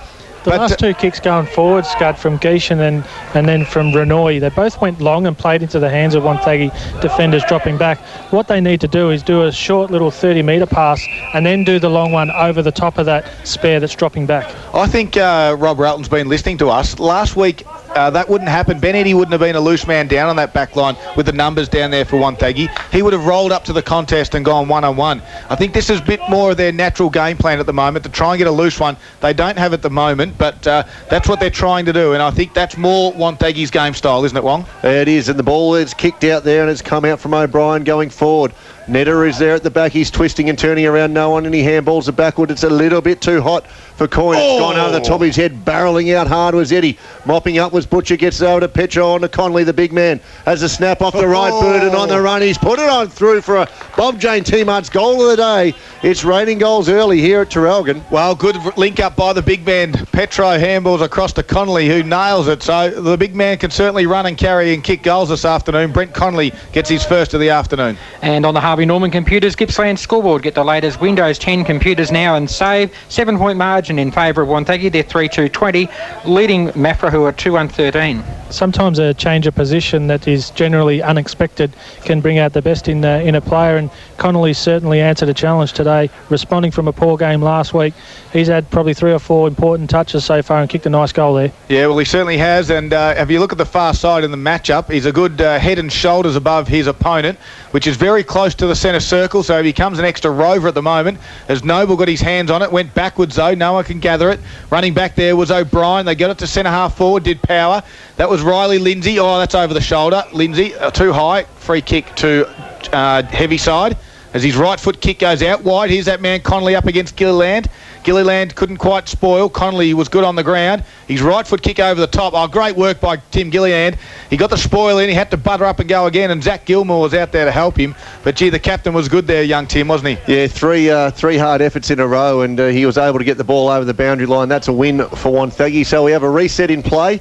The last two kicks going forward, Scud, from Geishan and then from Renoy, they both went long and played into the hands of Wonthaggi defenders dropping back. What they need to do is do a short little 30-metre pass and then do the long one over the top of that spare that's dropping back. I think Rob Ralton's been listening to us. Last week, that wouldn't happen. Ben Eddy wouldn't have been a loose man down on that back line with the numbers down there for Wonthaggi. He would have rolled up to the contest and gone one-on-one. I think this is a bit more of their natural game plan at the moment, to try and get a loose one. They don't have it at the moment, but that's what they're trying to do, and I think that's more Wonthaggi's game style, isn't it, Wong? It is, and the ball is kicked out there, and it's come out from O'Brien going forward. Netter is there at the back. He's twisting and turning around. No one, and he handballs it backward. It's a little bit too hot for Coyne. It's gone over the top of his head. Barrelling out hard was Eddy. Mopping up was Butcher. Gets over to Petro on to Connolly, the big man. Has a snap off the right boot, and on the run. He's put it on through for a Bob Jane T-Mart's goal of the day. It's raining goals early here at Traralgon. Well, good link up by the big man. Petro handballs across to Connolly, who nails it. So the big man can certainly run and carry and kick goals this afternoon. Brent Connolly gets his first of the afternoon. And on the Harvey Norman computers, Gippsland scoreboard, get the latest Windows 10 computers now and save. 7-point margin in favour of Wonthaggi. They're 3-2-20, leading Mafra, who are 2-1-13. Sometimes a change of position that is generally unexpected can bring out the best in a player, and Connolly certainly answered a challenge today, responding from a poor game last week. He's had probably 3 or 4 important touches so far and kicked a nice goal there. Yeah, well, he certainly has, and if you look at the far side in the matchup, he's a good head and shoulders above his opponent, which is very close to the centre circle, so he becomes an extra rover at the moment. As Noble got his hands on it, went backwards though, no one can gather it. Running back there was O'Brien. They got it to centre half forward, did Power. That was Riley Lindsay. Oh, that's over the shoulder. Lindsay, too high. Free kick to heavy side. as his right foot kick goes out wide. Here's that man Connolly up against Gilliland. Gilliland couldn't quite spoil. Connolly was good on the ground. His right foot kick over the top. Oh, great work by Tim Gilliland. He got the spoil in. He had to butter up and go again, and Zach Gilmore was out there to help him. But, gee, the captain was good there, young Tim, wasn't he? Yeah, three hard efforts in a row, and he was able to get the ball over the boundary line. That's a win for Wonthaggi. So we have a reset in play.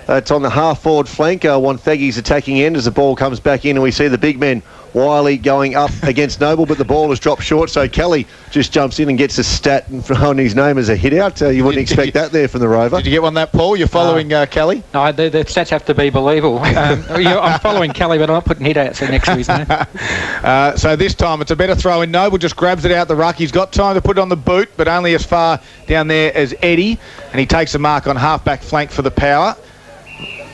It's on the half-forward flank. Wonthaggi's attacking end as the ball comes back in, and we see the big men, Wiley, going up against Noble, but the ball has dropped short, so Kelly just jumps in and gets a stat on his name as a hit-out. You wouldn't expect that there from the Rover. Did you get one that, Paul? You're following Kelly? No, the stats have to be believable. I'm following Kelly, but I'm not putting hit-outs next to his name. So this time it's a better throw in. Noble just grabs it out the ruck. He's got time to put it on the boot, but only as far down there as Eddie, and he takes a mark on half-back flank for the power.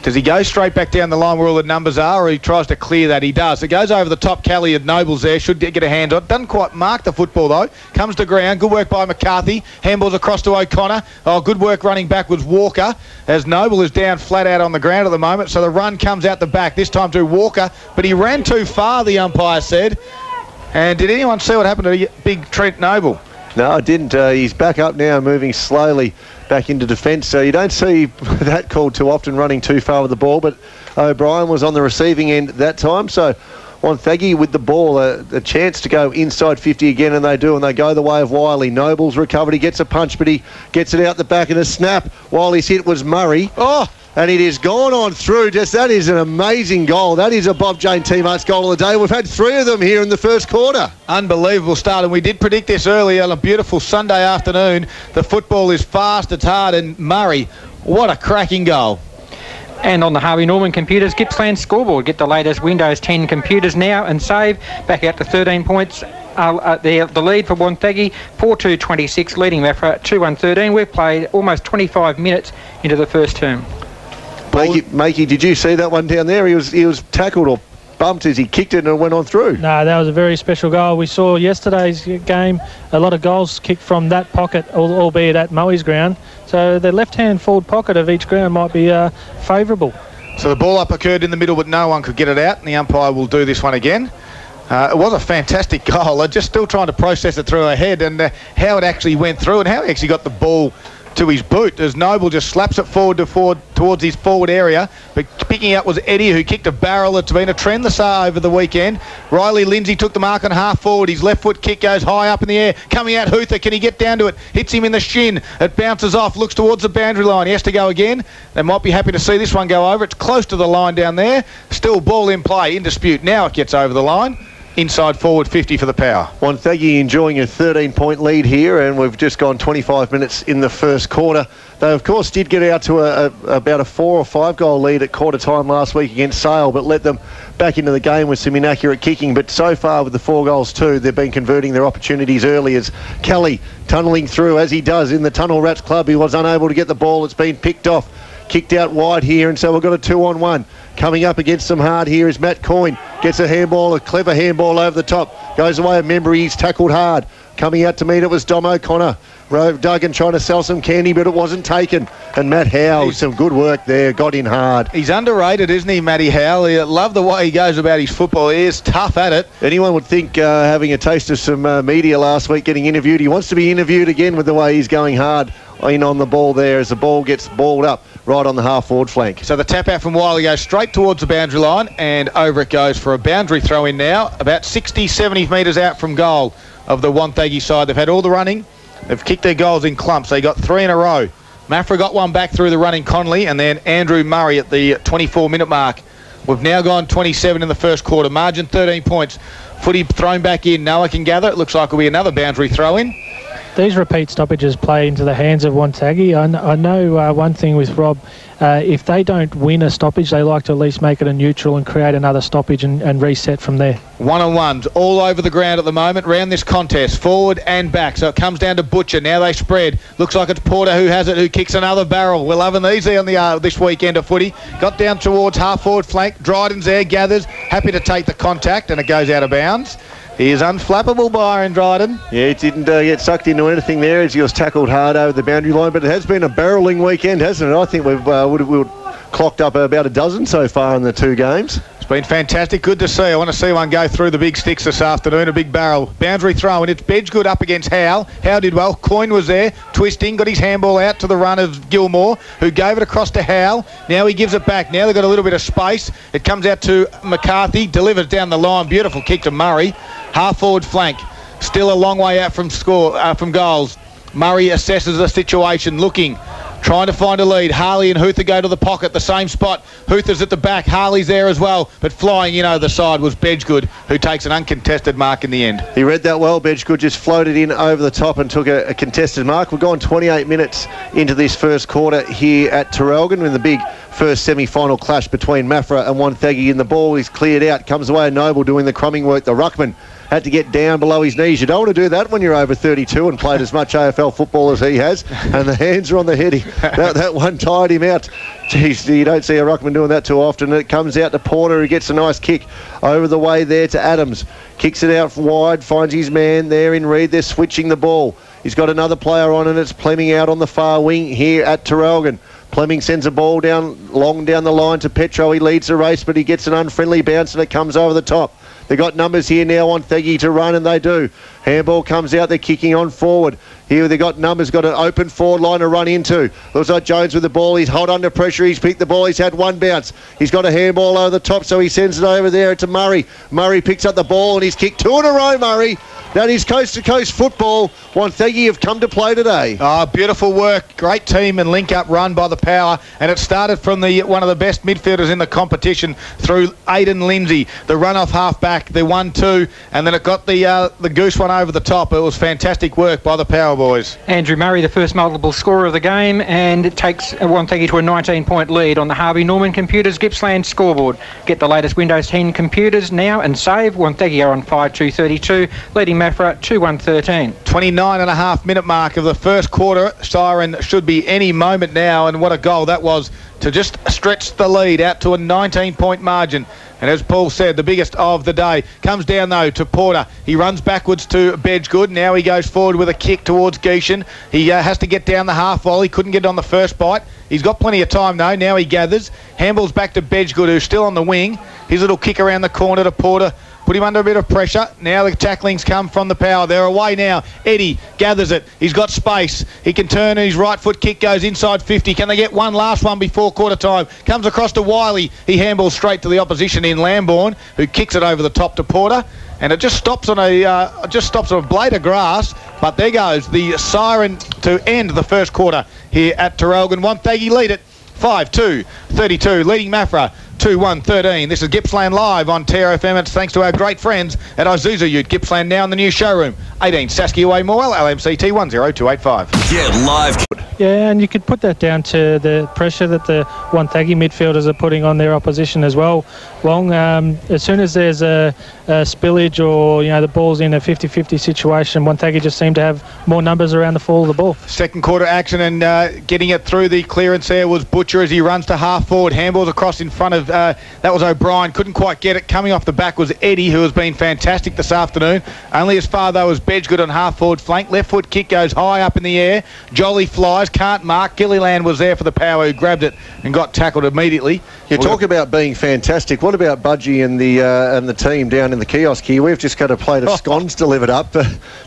Does he go straight back down the line where all the numbers are, or he tries to clear that? He does. It goes over the top. Kelly of Nobles there. Should get a hand on it. Doesn't quite mark the football, though. Comes to ground. Good work by McCarthy. Handballs across to O'Connor. Oh, good work running backwards Walker, as Noble is down flat out on the ground at the moment. So the run comes out the back, this time to Walker. But he ran too far, the umpire said. And did anyone see what happened to big Trent Noble? No, I didn't. He's back up now, moving slowly back into defence. So you don't see that called too often, running too far with the ball. But O'Brien was on the receiving end that time. So Wonthaggi with the ball, a chance to go inside 50 again, and they do, and they go the way of Wiley. Noble's recovered. He gets a punch, but he gets it out the back and a snap. Wiley's hit was Murray. Oh! And it has gone on through. That is an amazing goal. That is a Bob Jane Team Arts goal of the day. We've had 3 of them here in the first quarter. Unbelievable start, and we did predict this earlier on a beautiful Sunday afternoon. The football is fast, it's hard, and Murray, what a cracking goal. And on the Harvey Norman computers, Gippsland scoreboard. Get the latest Windows 10 computers now and save. Back out to 13 points. The lead for Wonthaggi, 4-2-26, leading Mafra 2-1-13. We've played almost 25 minutes into the first term. Makey, did you see that one down there? He was tackled or bumped as he kicked it and it went on through. No, that was a very special goal. We saw yesterday's game, a lot of goals kicked from that pocket, albeit at Moe's ground. So the left-hand forward pocket of each ground might be favourable. So the ball up occurred in the middle, but no one could get it out, and the umpire will do this one again. It was a fantastic goal. I'm just still trying to process it through our head and how it actually went through and how he actually got the ball to his boot, as Noble just slaps it forward towards his forward area, but picking up was Eddie, who kicked a barrel. It's been a trend this over the weekend. Riley Lindsay took the mark on half forward. His left foot kick goes high up in the air, coming out Hoother. Can he get down to it? Hits him in the shin. It bounces off, looks towards the boundary line. He has to go again. They might be happy to see this one go over. It's close to the line down there. Still ball in play, in dispute. Now it gets over the line. Inside forward 50 for the power. Wonthaggi enjoying a 13-point lead here, and we've just gone 25 minutes in the first quarter. They, of course, did get out to about a 4 or 5 goal lead at quarter time last week against Sale, but let them back into the game with some inaccurate kicking. But so far with the 4 goals too, they've been converting their opportunities early, as Kelly tunnelling through as he does in the Tunnel Rats Club. He was unable to get the ball. It's been picked off. Kicked out wide here, and so we've got a 2-on-1. Coming up against some hard here is Matt Coyne. Gets a handball, a clever handball over the top. Goes away, remember he's tackled hard. Coming out to meet it was Dom O'Connor. Rove Duggan trying to sell some candy, but it wasn't taken. And Matt Howe, some good work there, got in hard. He's underrated, isn't he, Matty Howe? I love the way he goes about his football. He is tough at it. Anyone would think, having a taste of some media last week, getting interviewed, he wants to be interviewed again with the way he's going hard in on the ball there as the ball gets balled up right on the half-forward flank. So the tap out from Wiley goes straight towards the boundary line, and over it goes for a boundary throw in now, about 60, 70 metres out from goal of the Wonthaggi side. They've had all the running. They've kicked their goals in clumps. They got 3 in a row. Mafra got one back through the running Connolly, and then Andrew Murray at the 24-minute mark. We've now gone 27 in the first quarter. Margin 13 points. Footy thrown back in. Noah can gather. It looks like it'll be another boundary throw in. These repeat stoppages play into the hands of Wonthaggi. I know one thing with Rob, if they don't win a stoppage, they like to at least make it a neutral and create another stoppage and reset from there. One-on-ones all over the ground at the moment, round this contest, forward and back. So it comes down to Butcher. Now they spread. Looks like it's Porter who has it, who kicks another barrel. We're loving these on the this weekend of footy. Got down towards half-forward flank. Dryden's there, gathers, happy to take the contact, and it goes out of bounds. He is unflappable, Byron Dryden. Yeah, it didn't get sucked into anything there as he was tackled hard over the boundary line, but it has been a barrelling weekend, hasn't it? I think we've clocked up about a dozen so far in the 2 games. It's It's been fantastic. Good to see. I want to see one go through the big sticks this afternoon, a big barrel. Boundary throw, and it's Bedgood up against Howe. Howe did well. Coyne was there, twisting, got his handball out to the run of Gilmore, who gave it across to Howe. Now he gives it back. Now they've got a little bit of space. It comes out to McCarthy, delivers down the line. Beautiful kick to Murray. Half-forward flank. Still a long way out from from goals. Murray assesses the situation, looking, trying to find a lead. Harley and Huther go to the pocket, the same spot. Huther's at the back. Harley's there as well. But flying in over the side was Bedgood, who takes an uncontested mark in the end. He read that well. Bedgood just floated in over the top and took a contested mark. We're going 28 minutes into this first quarter here at Traralgon in the big first semi-final clash between Mafra and Wonthaggi. And the ball is cleared out. Comes away Noble doing the crumbing work. The ruckman had to get down below his knees. You don't want to do that when you're over 32 and played as much AFL football as he has. And the hands are on the head. That one tired him out. Jeez, you don't see a ruckman doing that too often. It comes out to Porter, who gets a nice kick over the way there to Adams. Kicks it out wide, finds his man there in Reed. They're switching the ball. He's got another player on, and it's Plemming out on the far wing here at Traralgon. Plemming sends a ball long down the line to Petro. He leads the race, but he gets an unfriendly bounce, and it comes over the top. They've got numbers here now on Wonthaggi to run, and they do. Handball comes out, they're kicking on forward. Here they've got numbers, got an open forward line to run into. Looks like Jones with the ball. He's hot under pressure. He's picked the ball. He's had one bounce. He's got a handball over the top, so he sends it over there to Murray. Murray picks up the ball, and he's kicked two in a row, Murray. That is coast-to-coast football. Wonthaggi have come to play today. Beautiful work. Great team and link-up run by the Power. And it started from one of the best midfielders in the competition through Aidan Lindsay. The run-off half-back, the 1-2, and then it got the goose one over the top. It was fantastic work by the Power boys. Andrew Murray, the first multiple scorer of the game, and it takes Wonthaggi to a 19-point lead on the Harvey Norman Computers Gippsland scoreboard. Get the latest Windows 10 computers now and save. Wonthaggi are on 5-2-32, leading Mafra 2-1-13. 29.5-minute mark of the first quarter. Siren should be any moment now, and what a goal that was to just stretch the lead out to a 19-point margin. And as Paul said, the biggest of the day. Comes down, though, to Porter. He runs backwards to Bedgood. Now he goes forward with a kick towards Geishan. He has to get down the half volley. Couldn't get it on the first bite. He's got plenty of time, though. Now he gathers. Handballs back to Bedgood, who's still on the wing. His little kick around the corner to Porter. Put him under a bit of pressure. Now the tacklings come from the Power. They're away now. Eddie gathers it. He's got space. He can turn, and his right foot kick goes inside 50. Can they get one last one before quarter time? Comes across to Wiley. He handballs straight to the opposition in Lambourne, who kicks it over the top to Porter. And it just stops on a blade of grass. But there goes the siren to end the first quarter here at Traralgon. Wonthaggi lead it 5-2-32, leading Mafra 2-1-13. This is Gippsland Live on TRFM. It's thanks to our great friends at Isuzu Ute Gippsland, now in the new showroom. 18 Saskia Way Morwell, LMCT 10285. Get live. Yeah, and you could put that down to the pressure that the Wonthaggi midfielders are putting on their opposition as well. Wong, as soon as there's a spillage or the ball's in a 50-50 situation, Wonthaggi just seem to have more numbers around the fall of the ball. Second quarter action, and getting it through the clearance there was Butcher as he runs to half forward. Handballs across in front of that was O'Brien. Couldn't quite get it. Coming off the back was Eddie, who has been fantastic this afternoon. Only as far though as Bedgood on half forward flank. Left foot kick goes high up in the air. Jolly flies, can't mark. Gilliland was there for the Power, who grabbed it and got tackled immediately. You talk about being fantastic. What about Budgie and the team down in the kiosk here? We've just got a plate of scones delivered up.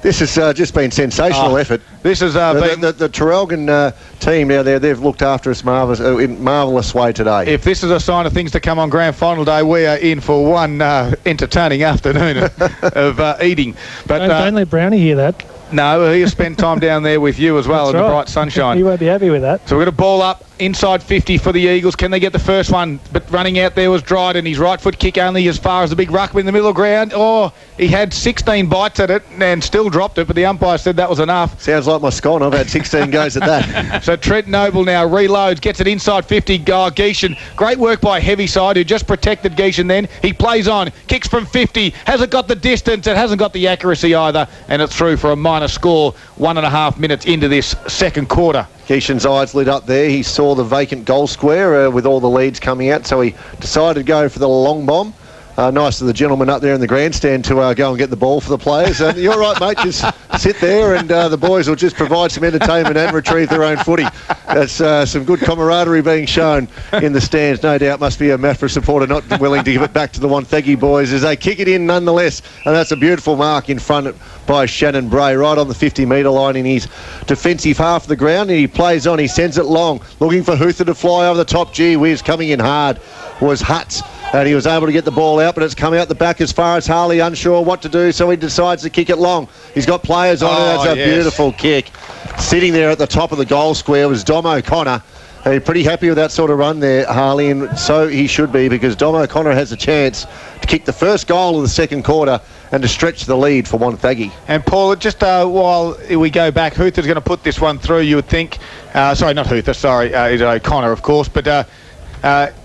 This has just been sensational effort. This has been the Traralgon team now there. They've looked after us in marvellous way today. If this is a sign of things to come on grand final day, we are in for one entertaining afternoon of eating. But don't let Brownie hear that. No, he'll spend time down there with you as well in the bright sunshine. He won't be happy with that. So we've got a ball up inside 50 for the Eagles. Can they get the first one? But running out there was Dryden. His right foot kick only as far as the big ruckman in the middle of the ground. Oh, he had 16 bites at it and still dropped it, but the umpire said that was enough. Sounds like my scone. I've had 16 goes at that. So Trent Noble now reloads, gets it inside 50. Geishan. Great work by Heaviside, who just protected Geishan then. He plays on, kicks from 50. Hasn't got the distance. It hasn't got the accuracy either. And it's through for a minor score 1.5 minutes into this second quarter. Geishan's eyes lit up there. He saw the vacant goal square with all the leads coming out, so he decided to go for the long bomb. Nice of the gentleman up there in the grandstand to go and get the ball for the players. You're right, mate. Just sit there and the boys will just provide some entertainment and retrieve their own footy. That's some good camaraderie being shown in the stands. No doubt must be a Mafra supporter not willing to give it back to the Wonthaggi boys as they kick it in nonetheless. And that's a beautiful mark in front by Shannon Bray, right on the 50-metre line in his defensive half of the ground. And he plays on, he sends it long, looking for Huther to fly over the top. Gee whiz, coming in hard was Hutz. And he was able to get the ball out, but it's come out the back as far as Harley, unsure what to do, so he decides to kick it long. He's got players on it. That's a beautiful kick. Sitting there at the top of the goal square was Dom O'Connor. He's pretty happy with that sort of run there, Harley, and so he should be, because Dom O'Connor has a chance to kick the first goal of the second quarter and to stretch the lead for Wonthaggi. And Paul, just while we go back, Huther's going to put this one through, you would think. Sorry, not Huther, sorry, it's O'Connor, of course, but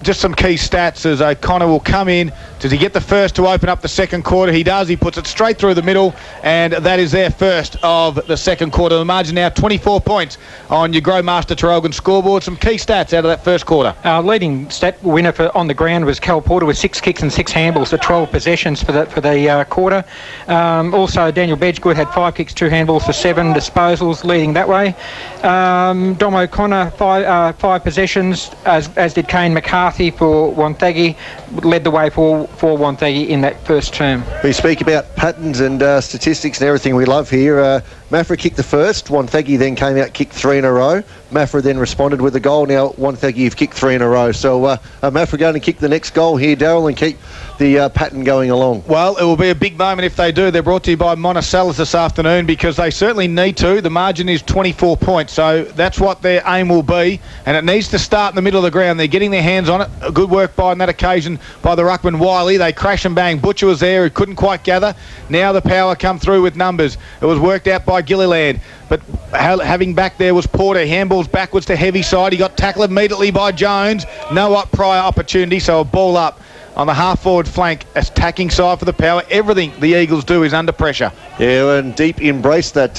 just some key stats as O'Connor will come in. Does he get the first to open up the second quarter? He does. He puts it straight through the middle, and that is their first of the second quarter. The margin now 24 points on your Growmaster Traralgon scoreboard. Some key stats out of that first quarter. Our leading stat winner on the ground was Cal Porter with 6 kicks and 6 handballs for 12 possessions for the quarter. Also, Daniel Bedgegood had 5 kicks, 2 handballs for 7 disposals, leading that way. Dom O'Connor, 5 possessions, as did Kane McCarthy for Wonthaggi, led the way for Wonthaggi in that first term. We speak about patterns and statistics and everything we love here. Mafra kicked the first. Wonthaggi then came out, kicked 3 in a row. Mafra then responded with a goal. Now Wonthaggi have kicked 3 in a row. So Mafra going to kick the next goal here, Darryl, and keep the pattern going along. Well, it will be a big moment if they do. They're brought to you by Monticello's this afternoon because they certainly need to. The margin is 24 points, so that's what their aim will be, and it needs to start in the middle of the ground. They're getting their hands on it. Good work on that occasion by the ruckman Wiley. They crash and bang. Butcher was there, who couldn't quite gather. Now the power come through with numbers. It was worked out by Gilliland, but having back there was Porter. Handballs backwards to heavy side. He got tackled immediately by Jones. No prior opportunity, so a ball up on the half-forward flank, attacking side for the power. Everything the Eagles do is under pressure. Yeah, and deep embraced that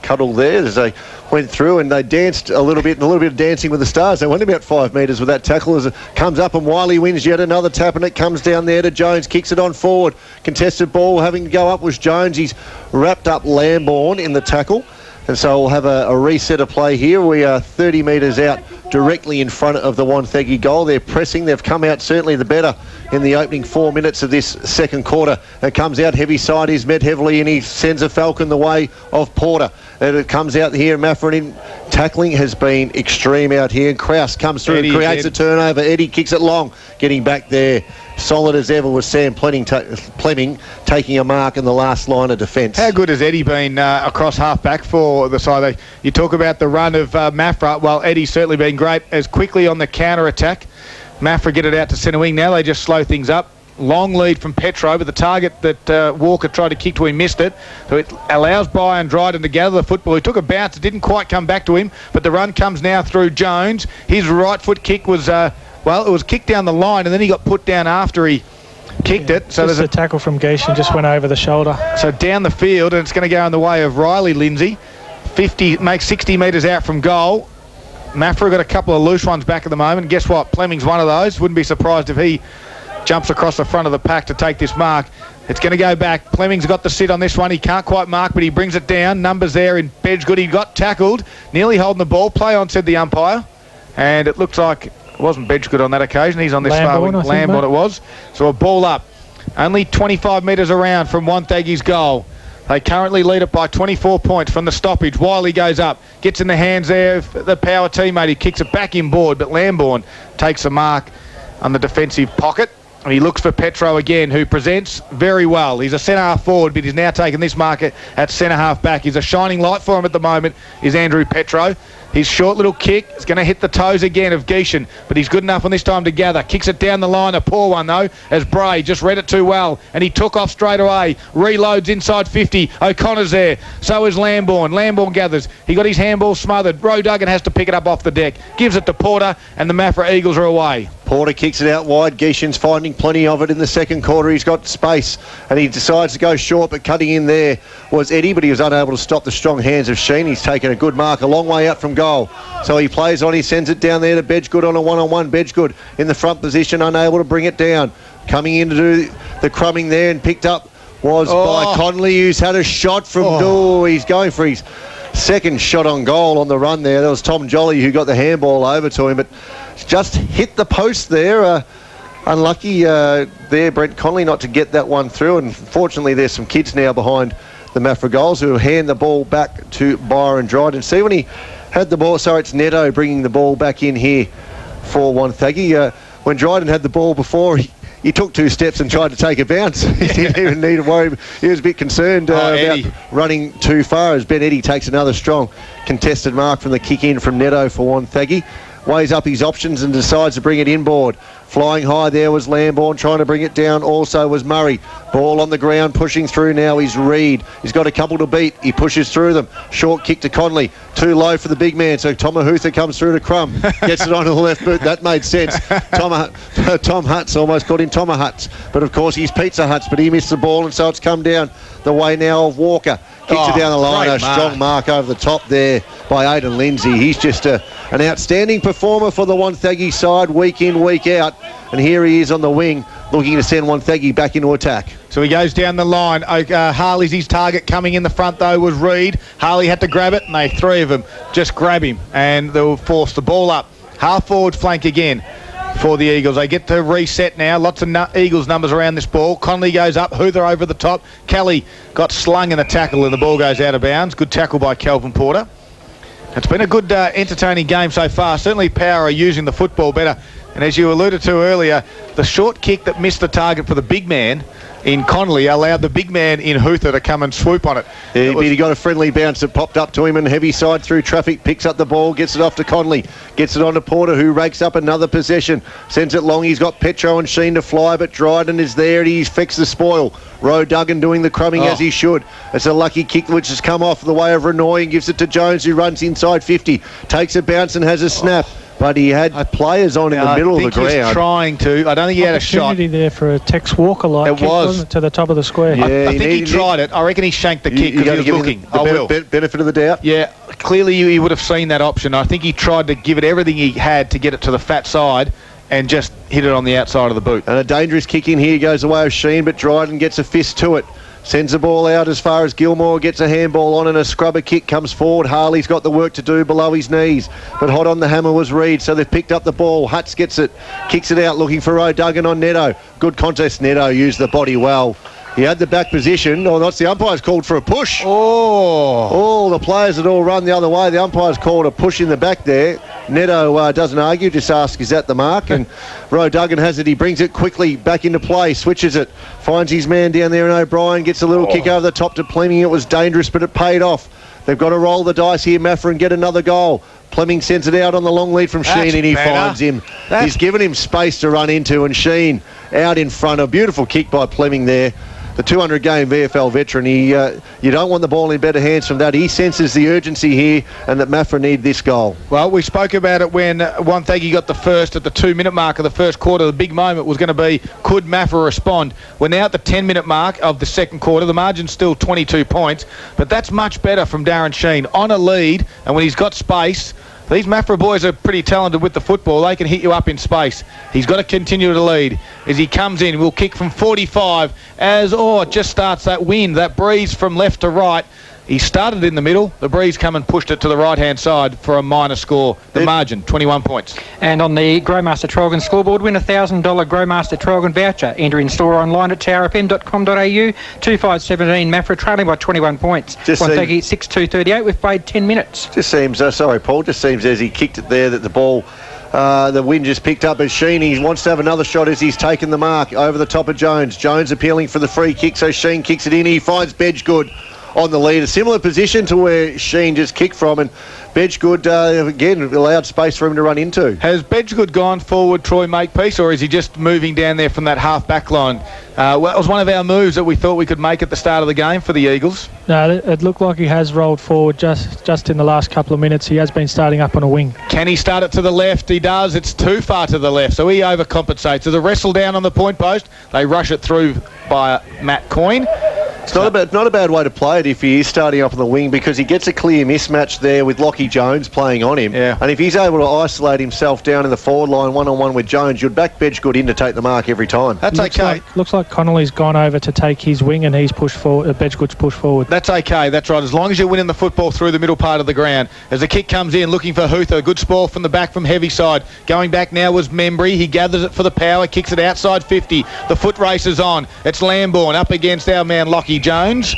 cuddle there as they went through, and they danced a little bit of dancing with the stars. They went about 5 metres with that tackle as it comes up, and Wiley wins yet another tap, and it comes down there to Jones, kicks it on forward. Contested ball having to go up was Jones. He's wrapped up Lambourne in the tackle. And so we'll have a reset of play here. We are 30 metres out directly in front of the Wonthaggi goal. They're pressing. They've come out certainly the better in the opening 4 minutes of this second quarter. It comes out heavy side. He's met heavily and he sends a Falcon the way of Porter. And it comes out here. Maffrin in tackling has been extreme out here. And Krause comes through and creates a turnover. Eddie kicks it long, getting back there. Solid as ever was Sam Pleming taking a mark in the last line of defence. How good has Eddie been across half-back for the side? You talk about the run of Mafra. Well, Eddie's certainly been great as quickly on the counter-attack. Mafra get it out to centre wing. Now they just slow things up. Long lead from Petro, but the target that Walker tried to kick to him missed it. So it allows Brian Dryden to gather the football. He took a bounce. It didn't quite come back to him, but the run comes now through Jones. His right foot kick was... Well, it was kicked down the line, and then he got put down after he kicked it. So there's a tackle from Geishan, just went over the shoulder. So down the field, and it's going to go in the way of Riley Lindsay. 50 makes 60 metres out from goal. Mafra got a couple of loose ones back at the moment. Guess what? Pleming's one of those. Wouldn't be surprised if he jumps across the front of the pack to take this mark. It's going to go back. Pleming's got the sit on this one. He can't quite mark, but he brings it down. Numbers there in Bedgegood. He got tackled, nearly holding the ball. Play on, said the umpire. And it looks like... It wasn't Bedgegood on that occasion. He's on this far wing. Lambourne it was. So a ball up. Only 25 metres around from Wonthaggi's goal. They currently lead it by 24 points from the stoppage. Wiley goes up. Gets in the hands there of the power teammate. He kicks it back inboard, but Lambourne takes a mark on the defensive pocket. And he looks for Petro again, who presents very well. He's a centre-half forward, but he's now taken this market at centre-half back. He's a shining light for him at the moment, is Andrew Petro. His short little kick is going to hit the toes again of Geishan, but he's good enough on this time to gather. Kicks it down the line, a poor one though, as Bray just read it too well, and he took off straight away. Reloads inside 50. O'Connor's there. So is Lambourne. Lambourne gathers. He got his handball smothered. Roe Duggan has to pick it up off the deck. Gives it to Porter, and the Mafra Eagles are away. Porter kicks it out wide. Geishan's finding plenty of it in the second quarter. He's got space, and he decides to go short, but cutting in there was Eddie, but he was unable to stop the strong hands of Sheen. He's taken a good mark a long way out from goal. So he plays on. He sends it down there to Bedgegood on a one-on-one. Bedgegood in the front position, unable to bring it down. coming in to do the crumbing there, and picked up was by Conley, who's had a shot from he's going for his second shot on goal on the run there. That was Tom Jolly who got the handball over to him, but just hit the post there. Unlucky there, Brent Conley, not to get that one through. And fortunately, there's some kids now behind the Maffra goals who hand the ball back to Byron Dryden. See, when he had the ball, sorry, it's Neto bringing the ball back in here for Wonthaggi. When Dryden had the ball before, he took 2 steps and tried to take a bounce. He didn't even need to worry. He was a bit concerned about running too far, as Ben Eddy takes another strong contested mark from the kick in from Neto for Wonthaggi. Weighs up his options and decides to bring it inboard. Flying high there was Lambourne, trying to bring it down also was Murray. Ball on the ground, pushing through now is Reid. He's got a couple to beat. He pushes through them. Short kick to Conley. Too low for the big man, so Tomahutha comes through to Crum. Gets it onto the left boot. That made sense. Tom Hutz almost called him Thomas Hutz. But of course he's Pizza Hutz, but he missed the ball, and so it's come down the way now of Walker. Kicks it down the line. A strong mark over the top there by Aidan Lindsay. He's just an outstanding performer for the Wonthaggi side week in, week out. And here he is on the wing, looking to send Wonthaggi back into attack. So he goes down the line. Harley's his target. Coming in the front, though, was Reid. Harley had to grab it, and they 3 of them just grab him, and they'll force the ball up. Half-forward flank again for the Eagles. They get to reset now. Lots of Eagles numbers around this ball. Conley goes up. Huther over the top. Kelly got slung in the tackle, and the ball goes out of bounds. Good tackle by Kelvin Porter. It's been a good, entertaining game so far. Certainly Power are using the football better. And as you alluded to earlier, the short kick that missed the target for the big man in Conley allowed the big man in Huther to come and swoop on it. Yeah, he got a friendly bounce that popped up to him, and heavy side through traffic, picks up the ball, gets it off to Conley, gets it on to Porter, who rakes up another possession, sends it long. He's got Petro and Sheen to fly, but Dryden is there, and he's fixed the spoil. Rowe Duggan doing the crumbing as he should. It's a lucky kick which has come off the way of Renoy and gives it to Jones, who runs inside 50, takes a bounce and has a snap. But he had players on in the middle of the ground. He's trying to. I don't think he had a shot. Opportunity there for a Tex Walker-like kick, wasn't it, to the top of the square? Yeah, I think he tried it. I reckon he shanked the kick because he was looking. The benefit of the doubt? Yeah, clearly he would have seen that option. I think he tried to give it everything he had to get it to the fat side and just hit it on the outside of the boot. And a dangerous kick in here goes away of Sheen, but Dryden gets a fist to it. Sends the ball out as far as Gilmore gets a handball on, and a scrubber kick comes forward. Harley's got the work to do below his knees, but hot on the hammer was Reid, so they've picked up the ball. Hutz gets it, kicks it out, looking for O'Duggan on Neto. Good contest. Neto used the body well. He had the back position. Oh, that's the umpire's called for a push. Oh, the players had all run the other way. The umpire's called a push in the back there. Neto doesn't argue, just asks, is that the mark? And Roe Duggan has it. He brings it quickly back into play, switches it, finds his man down there, and O'Brien gets a little kick over the top to Plemming. It was dangerous, but it paid off. They've got to roll the dice here, Maffra, and get another goal. Plemming sends it out on the long lead from Sheen, and he finds him. He's given him space to run into, and Sheen out in front. A beautiful kick by Plemming there. The 200-game VFL veteran, you don't want the ball in better hands from that. He senses the urgency here and that Maffra need this goal. Well, we spoke about it when Wonthaggi got the first at the 2-minute mark of the first quarter. The big moment was going to be, could Maffra respond? We're now at the 10-minute mark of the second quarter. The margin's still 22 points, but that's much better from Darren Sheen. On a lead, and when he's got space, these Maffra boys are pretty talented with the football. They can hit you up in space. He's got to continue to lead. As he comes in, we'll kick from 45 as, it just starts that wind, that breeze from left to right. He started in the middle. The breeze come and pushed it to the right-hand side for a minor score. The margin, 21 points. And on the Growmaster Traralgon scoreboard, win a $1,000 Growmaster Traralgon voucher. Enter in store online at towerfm.com.au. 2-5-17, Maffra trailing by 21 points. Wonthaggi 6-2-38. We've played 10 minutes. Just seems, sorry, Paul, just seems as he kicked it there that the ball... the wind just picked up as Sheen. He wants to have another shot as he's taken the mark over the top of Jones. Jones appealing for the free kick, so Sheen kicks it in. He finds Bedgegood on the lead. A similar position to where Sheen just kicked from, and Bedgegood, again, allowed space for him to run into. Has Bedgegood gone forward, Troy Makepeace, or is he just moving down there from that half-back line? Well, it was one of our moves that we thought we could make at the start of the game for the Eagles. No, it looked like he has rolled forward just in the last couple of minutes. He has been starting up on a wing. Can he start it to the left? He does. It's too far to the left, so he overcompensates. There's a wrestle down on the point post. They rush it through by Matt Coyne. It's not a bad way to play it if he is starting up on the wing, because he gets a clear mismatch there with Lockie Jones playing on him. Yeah. And if he's able to isolate himself down in the forward line one-on-one with Jones, you'd back Bedgood in to take the mark every time. That's okay. Looks like Connolly's gone over to take his wing and he's pushed forward. Bedgood's pushed forward. That's okay. That's right. As long as you're winning the football through the middle part of the ground. As the kick comes in, looking for Huther. Good spoil from the back from Heavyside. Going back now was Membry. He gathers it for the power. Kicks it outside 50. The foot race is on. It's Lambourne up against our man Lockie Jones.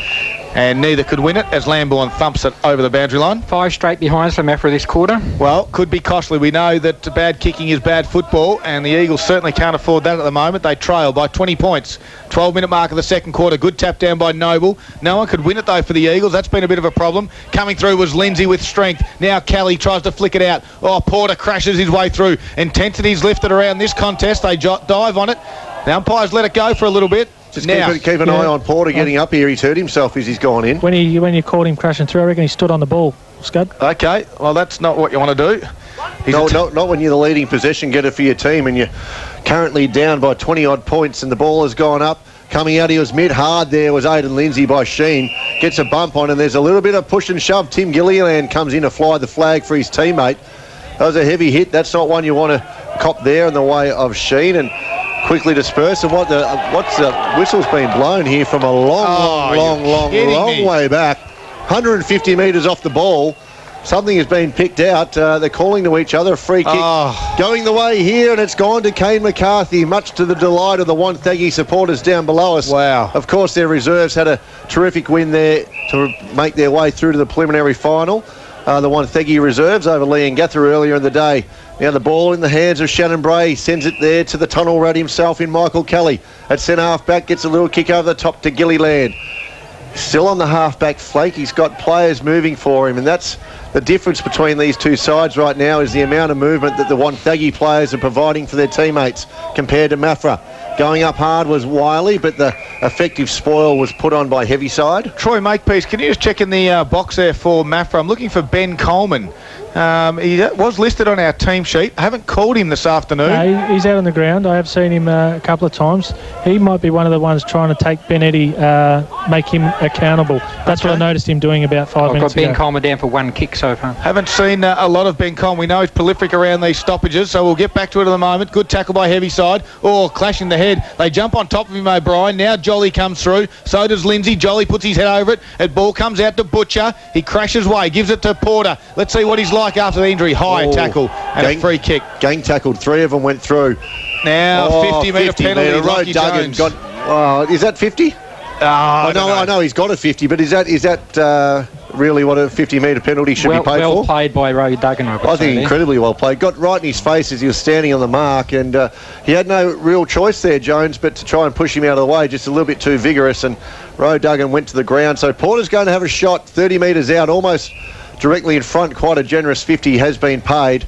And neither could win it as Lambourne thumps it over the boundary line. 5 straight behinds for Mafra this quarter. Well, could be costly. We know that bad kicking is bad football, and the Eagles certainly can't afford that at the moment. They trail by 20 points. 12-minute mark of the second quarter. Good tap down by Noble. No one could win it, though, for the Eagles. That's been a bit of a problem. Coming through was Lindsay with strength. Now Kelly tries to flick it out. Oh, Porter crashes his way through. Intensity's lifted around this contest. They dive on it. The umpires let it go for a little bit. Just keep an eye on Porter getting up here. He's hurt himself as he's gone in. When you caught him crashing through, I reckon he stood on the ball, Scud. Okay, well, that's not what you want to do. Not when you're the leading possession getter for your team and you're currently down by 20-odd points and the ball has gone up. Coming out, he was mid-hard there, was Aidan Lindsay by Sheen. Gets a bump on and there's a little bit of push and shove. Tim Gilliland comes in to fly the flag for his teammate. That was a heavy hit. That's not one you want to cop there in the way of Sheen. And quickly dispersed, and what's the whistle's been blown here from a long way back, 150 metres off the ball. Something has been picked out. They're calling to each other. A free kick going the way here, and it's gone to Kane McCarthy, much to the delight of the Wonthaggi supporters down below us. Wow. Of course, their reserves had a terrific win there to make their way through to the preliminary final. The Wonthaggi reserves over Leongatha earlier in the day. Now the ball in the hands of Shannon Bray, sends it there to the tunnel rat himself in Michael Kelly. At centre half-back, gets a little kick over the top to Gilliland. Still on the half-back flank, he's got players moving for him, and that's the difference between these two sides right now, is the amount of movement that the Wonthaggi players are providing for their teammates compared to Mafra. Going up hard was Wiley, but the effective spoil was put on by Heavyside. Troy Makepeace, can you just check in the box there for Mafra? I'm looking for Ben Coleman. He was listed on our team sheet. I haven't called him this afternoon. No, he's out on the ground. I have seen him a couple of times. He might be one of the ones trying to take Ben Eddy, make him accountable. That's what I noticed him doing about 5 minutes ago. I've got Ben Coleman down for 1 kick so far. Haven't seen a lot of Ben Coleman. We know he's prolific around these stoppages, so we'll get back to it in a moment. Good tackle by Heavyside. Oh, clashing the head. They jump on top of him, O'Brien. Now Jolly comes through. So does Lindsay. Jolly puts his head over it. The ball comes out to Butcher. He crashes away. Gives it to Porter. Let's see what he's like after the injury. High tackle and a free kick. Gang tackled. 3 of them went through. Now 50-metre penalty. Road Duggan got. Is that 50? I know he's got a 50, but is that really what a 50-metre penalty should be paid for? Well played by Roy Duggan. I think incredibly well played. Got right in his face as he was standing on the mark, and he had no real choice there, Jones, but to try and push him out of the way, just a little bit too vigorous, and Roy Duggan went to the ground. So Porter's going to have a shot 30 metres out, almost directly in front. Quite a generous 50 has been paid.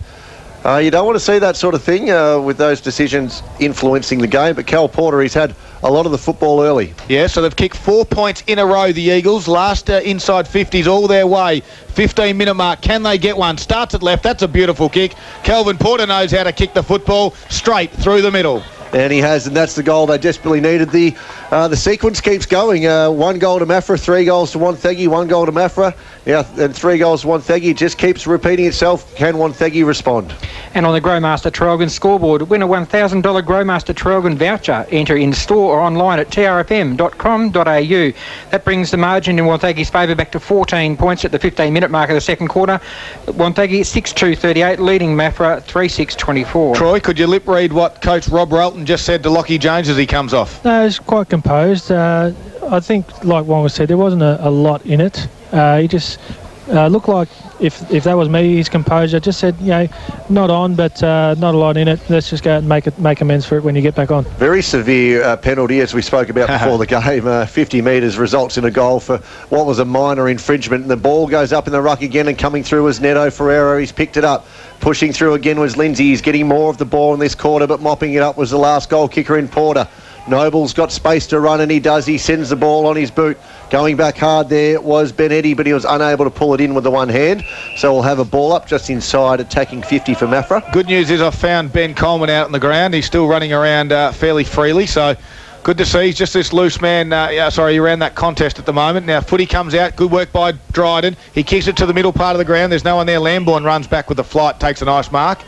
You don't want to see that sort of thing with those decisions influencing the game, but Cal Porter, he's had a lot of the football early. Yeah, so they've kicked 4 points in a row, the Eagles. Last inside 50s all their way. 15-minute mark. Can they get one? Starts at left. That's a beautiful kick. Calvin Porter knows how to kick the football straight through the middle. And he has, and that's the goal they desperately needed. The sequence keeps going. 1 goal to Mafra, 3 goals to Wonthaggi, 1 goal to Mafra, and 3 goals to Wonthaggi. It just keeps repeating itself. Can Wonthaggi respond? And on the Growmaster Traralgon scoreboard, win a $1,000 Growmaster Traralgon voucher. Enter in store or online at trfm.com.au. That brings the margin in Wonthaggi's favour back to 14 points at the 15-minute mark of the second quarter. Wonthaggi 6-2-38, leading Mafra 3-6-24. Troy, could you lip read what Coach Rob Ralton just said to Lockie Jones as he comes off? No, he's quite composed. I think, like Wong said, there wasn't a lot in it. He just looked like, if that was me, his composure, just said, not on, but not a lot in it. Let's just go out and make amends for it when you get back on. Very severe penalty, as we spoke about before the game. 50 metres results in a goal for what was a minor infringement. And the ball goes up in the ruck again, and coming through was Neto Ferreira. He's picked it up. Pushing through again was Lindsay. He's getting more of the ball in this quarter, but mopping it up was the last goal kicker in Porter. Noble's got space to run, and he does. He sends the ball on his boot. Going back hard there was Ben Eddy, but he was unable to pull it in with the one hand. So we'll have a ball up just inside, attacking 50 for Mafra. Good news is I've found Ben Coleman out on the ground. He's still running around fairly freely, so Good to see. He's just this loose man, around that contest at the moment. Now, footy comes out. Good work by Dryden. He kicks it to the middle part of the ground. There's no one there. Lambourne runs back with the flight, takes a nice mark.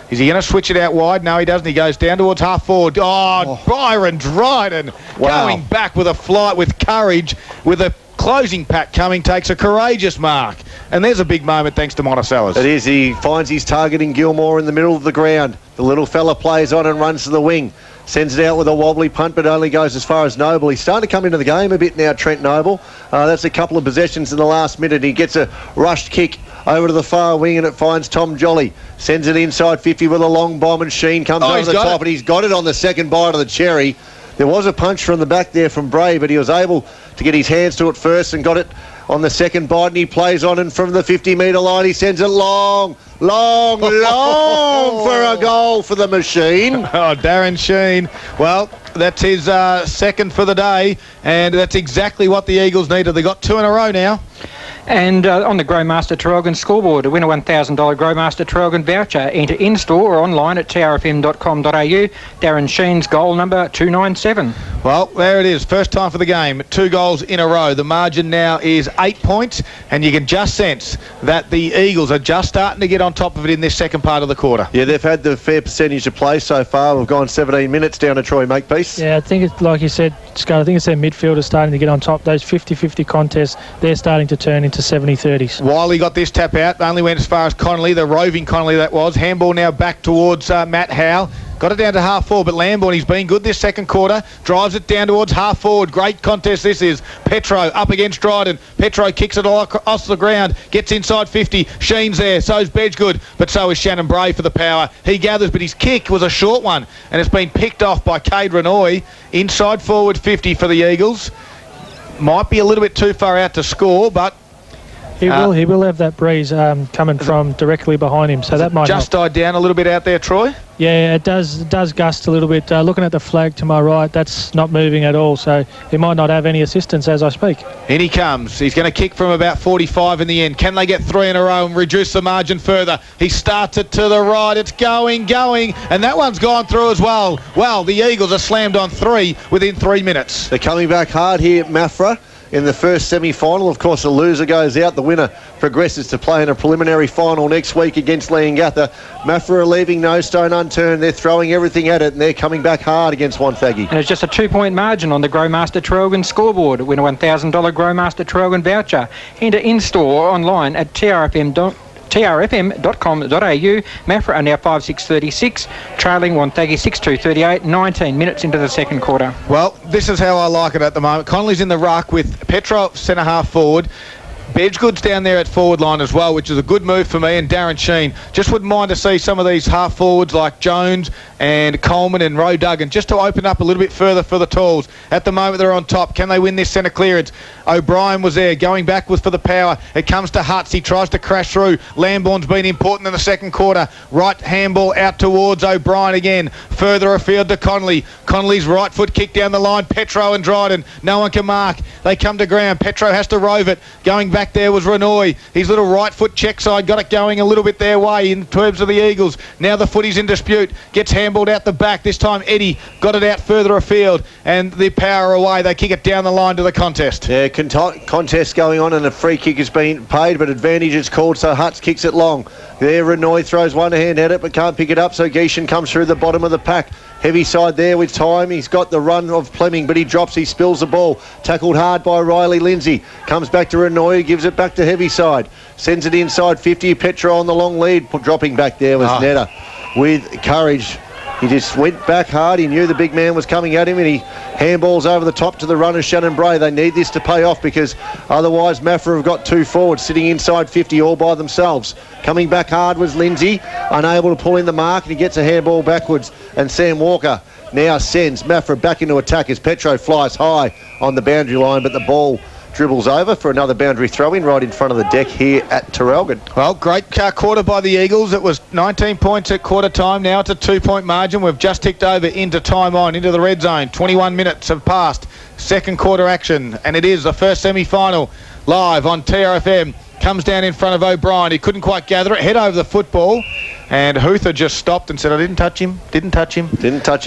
Is he going to switch it out wide? No, he doesn't. He goes down towards half forward. Oh, Byron Dryden going back with a flight with courage, with a closing pack coming, takes a courageous mark. And there's a big moment thanks to Monticello. It is. He finds his target in Gilmore in the middle of the ground. The little fella plays on and runs to the wing. Sends it out with a wobbly punt, but only goes as far as Noble. He's starting to come into the game a bit now, Trent Noble. That's a couple of possessions in the last minute. He gets a rushed kick over to the far wing, and it finds Tom Jolly. Sends it inside 50 with a long bomb, and Sheen comes over the top, and he's got it on the second bite of the cherry. There was a punch from the back there from Bray, but he was able to get his hands to it first and got it on the second bite, and he plays on, and from the 50-metre line he sends it long for a goal for the machine. Oh, Darren Sheen. Well, that's his second for the day, and that's exactly what the Eagles needed. They got 2 in a row now. And on the Growmaster Traralgon scoreboard, a winner $1,000 Growmaster Traralgon voucher. Enter in-store or online at trfm.com.au. Darren Sheen's goal number 297. Well, there it is. First time for the game. 2 goals in a row. The margin now is 8 points, and you can just sense that the Eagles are just starting to get on top of it in this second part of the quarter. Yeah, they've had the fair percentage of play so far. We've gone 17 minutes down to Troy Makepeace. Yeah, I think it's like you said, Scott, I think it's their midfielders starting to get on top. Those 50-50 contests, they're starting to turn into 70-30s. Wiley got this tap out, only went as far as Connolly, the roving Connolly that was. Handball now back towards Matt Howe. Got it down to half forward, but Lambourne, he's been good this second quarter. Drives it down towards half forward. Great contest this is. Petro up against Dryden. Petro kicks it all across the ground. Gets inside 50. Sheen's there. So's Bedgood, but so is Shannon Bray for the power. He gathers, but his kick was a short one, and it's been picked off by Cade Renoy. Inside forward 50 for the Eagles. Might be a little bit too far out to score, but He will have that breeze coming from directly behind him, so that might just help. died down a little bit out there, Troy. Yeah, it does gust a little bit. Looking at the flag to my right, that's not moving at all, so he might not have any assistance as I speak. In he comes. He's going to kick from about 45 in the end. Can they get 3 in a row and reduce the margin further? He starts it to the right. It's going, and that one's gone through as well. Well, the Eagles are slammed on 3 within 3 minutes. They're coming back hard here at Maffra. In the first semi-final, of course, the loser goes out. The winner progresses to play in a preliminary final next week against Leongatha. Maffra are leaving no stone unturned. They're throwing everything at it, and they're coming back hard against Wonthaggi. And it's just a 2-point margin on the Growmaster Traralgon scoreboard. Winner $1,000 Growmaster Traralgon voucher. Enter in-store or online at trfm.com.au. Maffra are now 5-6-36, trailing Wonthaggi 6-2-38, 19 minutes into the second quarter. Well, this is how I like it at the moment. Connolly's in the ruck with Petro centre half forward. Bedgood's down there at forward line as well, which is a good move for me, and Darren Sheen. Just wouldn't mind to see some of these half forwards like Jones and Coleman and Roe Duggan just to open up a little bit further for the Tools. At the moment they're on top. Can they win this centre clearance? O'Brien was there going backwards for the power. It comes to Hutz. He tries to crash through. Lambourne's been important in the second quarter. Right handball out towards O'Brien again. Further afield to Connolly. Connolly's right foot kick down the line. Petro and Dryden. No one can mark. They come to ground. Petro has to rove it. Going back there was Renoy. His little right foot check side got it going a little bit their way in terms of the Eagles. Now the footy's in dispute. Gets handballed out the back. This time Eddie got it out further afield, and the power away. They kick it down the line to the contest. Yeah, contest going on, and a free kick has been paid, but advantage is called, so Hutz kicks it long. There Renoy throws one hand at it but can't pick it up, so Geishan comes through the bottom of the pack. Heavy side there with time. He's got the run of Fleming, but he drops. He spills the ball. Tackled hard by Riley Lindsay. Comes back to Renoy, gives it back to heavy side. Sends it inside 50. Petro on the long lead. Dropping back there was Netta with courage. He just went back hard. He knew the big man was coming at him, and he handballs over the top to the runner, Shannon Bray. They need this to pay off, because otherwise Maffra have got 2 forwards sitting inside 50 all by themselves. Coming back hard was Lindsay, unable to pull in the mark, and he gets a handball backwards. And Sam Walker now sends Maffra back into attack as Petro flies high on the boundary line, but the ball dribbles over for another boundary throw-in right in front of the deck here at Traralgon. Well, great quarter by the Eagles. It was 19 points at quarter time. Now it's a 2-point margin. We've just ticked over into time on, into the red zone. 21 minutes have passed. Second quarter action, and it is the first semi-final live on TRFM. Comes down in front of O'Brien. He couldn't quite gather it. Head over the football. And Huther just stopped and said, I didn't touch him. Didn't touch him.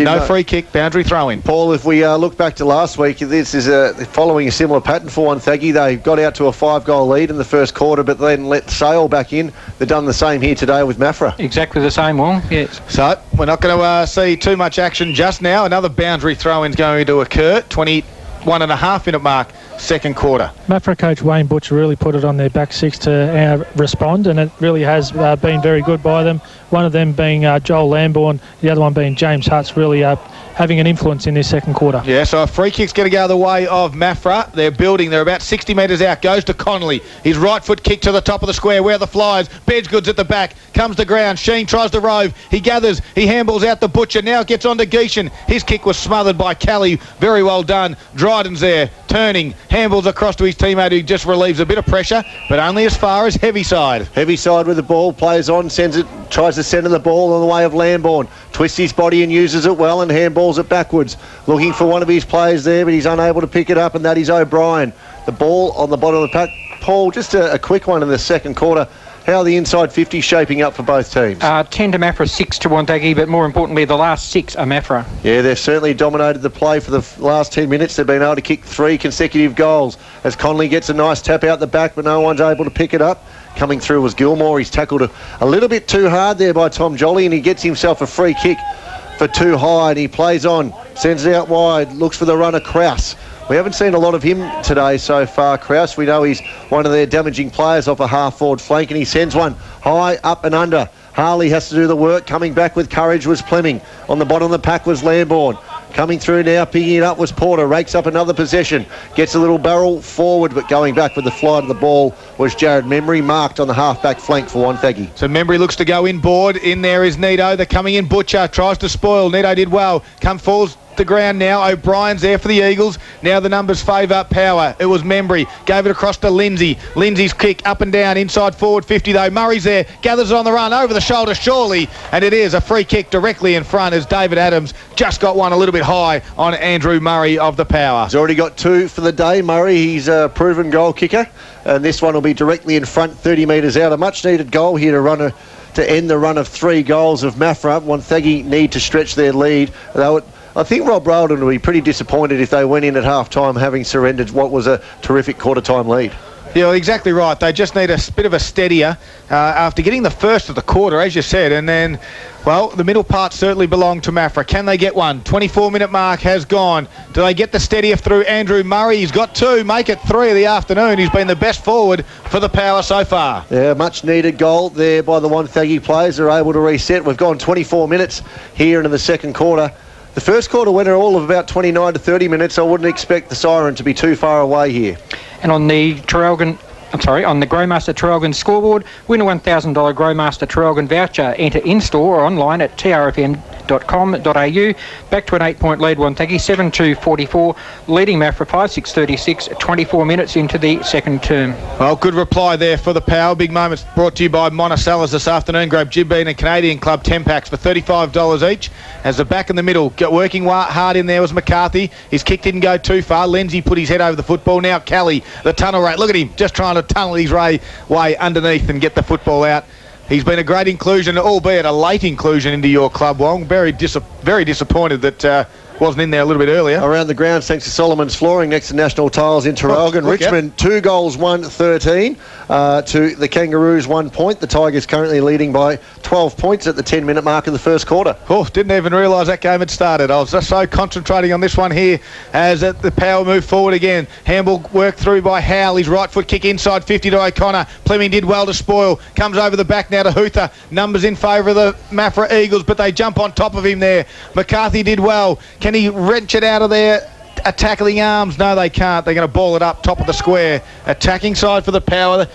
No free kick, boundary throw-in. Paul, if we look back to last week, this is following a similar pattern for Wonthaggi. They got out to a 5-goal lead in the first quarter, but then let Sale back in. They've done the same here today with Mafra. Exactly the same, Wong, yes. So we're not going to see too much action just now. Another boundary throw-in is going to occur. 21.5-minute mark, second quarter. Mafra coach Wayne Butcher really put it on their back six to respond, and it really has been very good by them. One of them being Joel Lambourne, the other one being James Hutz, really having an influence in this second quarter. Yeah, so a free kick's going to go the way of Mafra. They're building. They're about 60 metres out. Goes to Connolly. His right foot kick to the top of the square. Where the Flyers. Bedgood's at the back. Comes to ground. Sheen tries to rove. He gathers. He handballs out the Butcher. Now gets on to Geishan. His kick was smothered by Kelly. Very well done. Dryden's there. Turning. Handballs across to his teammate who just relieves a bit of pressure, but only as far as Heavyside. Heavyside with the ball. Plays on. Sends it. Tries to centre the ball on the way of Lambourne. Twists his body and uses it well and handballs it backwards. Looking for one of his players there, but he's unable to pick it up, and that is O'Brien. The ball on the bottom of the pack. Paul, just a quick one in the second quarter. How are the inside 50 shaping up for both teams? 10 to Mafra, 6 to Wonthaggi, but more importantly, the last 6 are Mafra. Yeah, they've certainly dominated the play for the last 10 minutes. They've been able to kick 3 consecutive goals as Connolly gets a nice tap out the back, but no one's able to pick it up. Coming through was Gilmore. He's tackled a little bit too hard there by Tom Jolly, and he gets himself a free kick for too high, and he plays on, sends it out wide, looks for the runner Krause. We haven't seen a lot of him today so far, Krause. We know he's one of their damaging players off a half-forward flank, and he sends one high up and under. Harley has to do the work. Coming back with courage was Fleming. On the bottom of the pack was Lambourne. Coming through now, picking it up was Porter. Rakes up another possession. Gets a little barrel forward, but going back with the flight of the ball was Jared Membry, marked on the half-back flank for Wonthaggi. So Membry looks to go inboard. In there is Nito. They're coming in. Butcher tries to spoil. Nito did well. Falls the ground now. O'Brien's there for the Eagles. Now the numbers favour Power. It was Membry. Gave it across to Lindsay. Lindsay's kick up and down. Inside forward 50 though. Murray's there. Gathers it on the run. Over the shoulder surely. And it is a free kick directly in front as David Adams just got one a little bit high on Andrew Murray of the Power. He's already got 2 for the day. Murray, he's a proven goal kicker. And this one will be directly in front, 30 metres out. A much needed goal here to end the run of 3 goals of Mafra. Wonthaggi need to stretch their lead. I think Rob Rowden would be pretty disappointed if they went in at half-time having surrendered what was a terrific quarter-time lead. Yeah, well, exactly right. They just need a bit of a steadier after getting the first of the quarter, as you said, and then, well, the middle part certainly belonged to Mafra. Can they get one? 24-minute mark has gone. Do they get the steadier through Andrew Murray? He's got 2, make it 3 of the afternoon. He's been the best forward for the Power so far. Yeah, much needed goal there by the Wonthaggi players. They're able to reset. We've gone 24 minutes here into the second quarter. The first quarter went all of about 29 to 30 minutes. I wouldn't expect the siren to be too far away here. And on the Growmaster Traralgon scoreboard, win a $1,000 Growmaster Traralgon voucher. Enter in-store or online at trfm.com.au. Back to an 8-point lead, Wonthaggi, 7-2-44, leading Mafra 5-6-36, 24 minutes into the second term. Well, good reply there for the Power. Big moments brought to you by Monticello's this afternoon. Grab Jim Bean and Canadian Club 10 packs for $35 each. As the back in the middle, working hard in there was McCarthy. His kick didn't go too far. Lindsay put his head over the football. Now Kelly, the tunnel rate. Look at him, just trying to tunnel his way underneath and get the football out. He's been a great inclusion, albeit a late inclusion into your club, Wong. Very disappointed that wasn't in there a little bit earlier. Around the ground, thanks to Solomon's Flooring next to National Tiles in Traralgon. Richmond, 2 goals, 1-13 to the Kangaroos 1 point. The Tigers currently leading by 12 points at the 10-minute mark of the first quarter. Oh, didn't even realise that game had started. I was just so concentrating on this one here as the Power moved forward again. Handball worked through by Howell. His right foot kick inside 50 to O'Connor. Fleming did well to spoil. Comes over the back now to Huther. Numbers in favour of the Mafra Eagles, but they jump on top of him there. McCarthy did well. Can he wrench it out of there? Tackling arms? No, they can't. They're going to ball it up top of the square. Attacking side for the Power.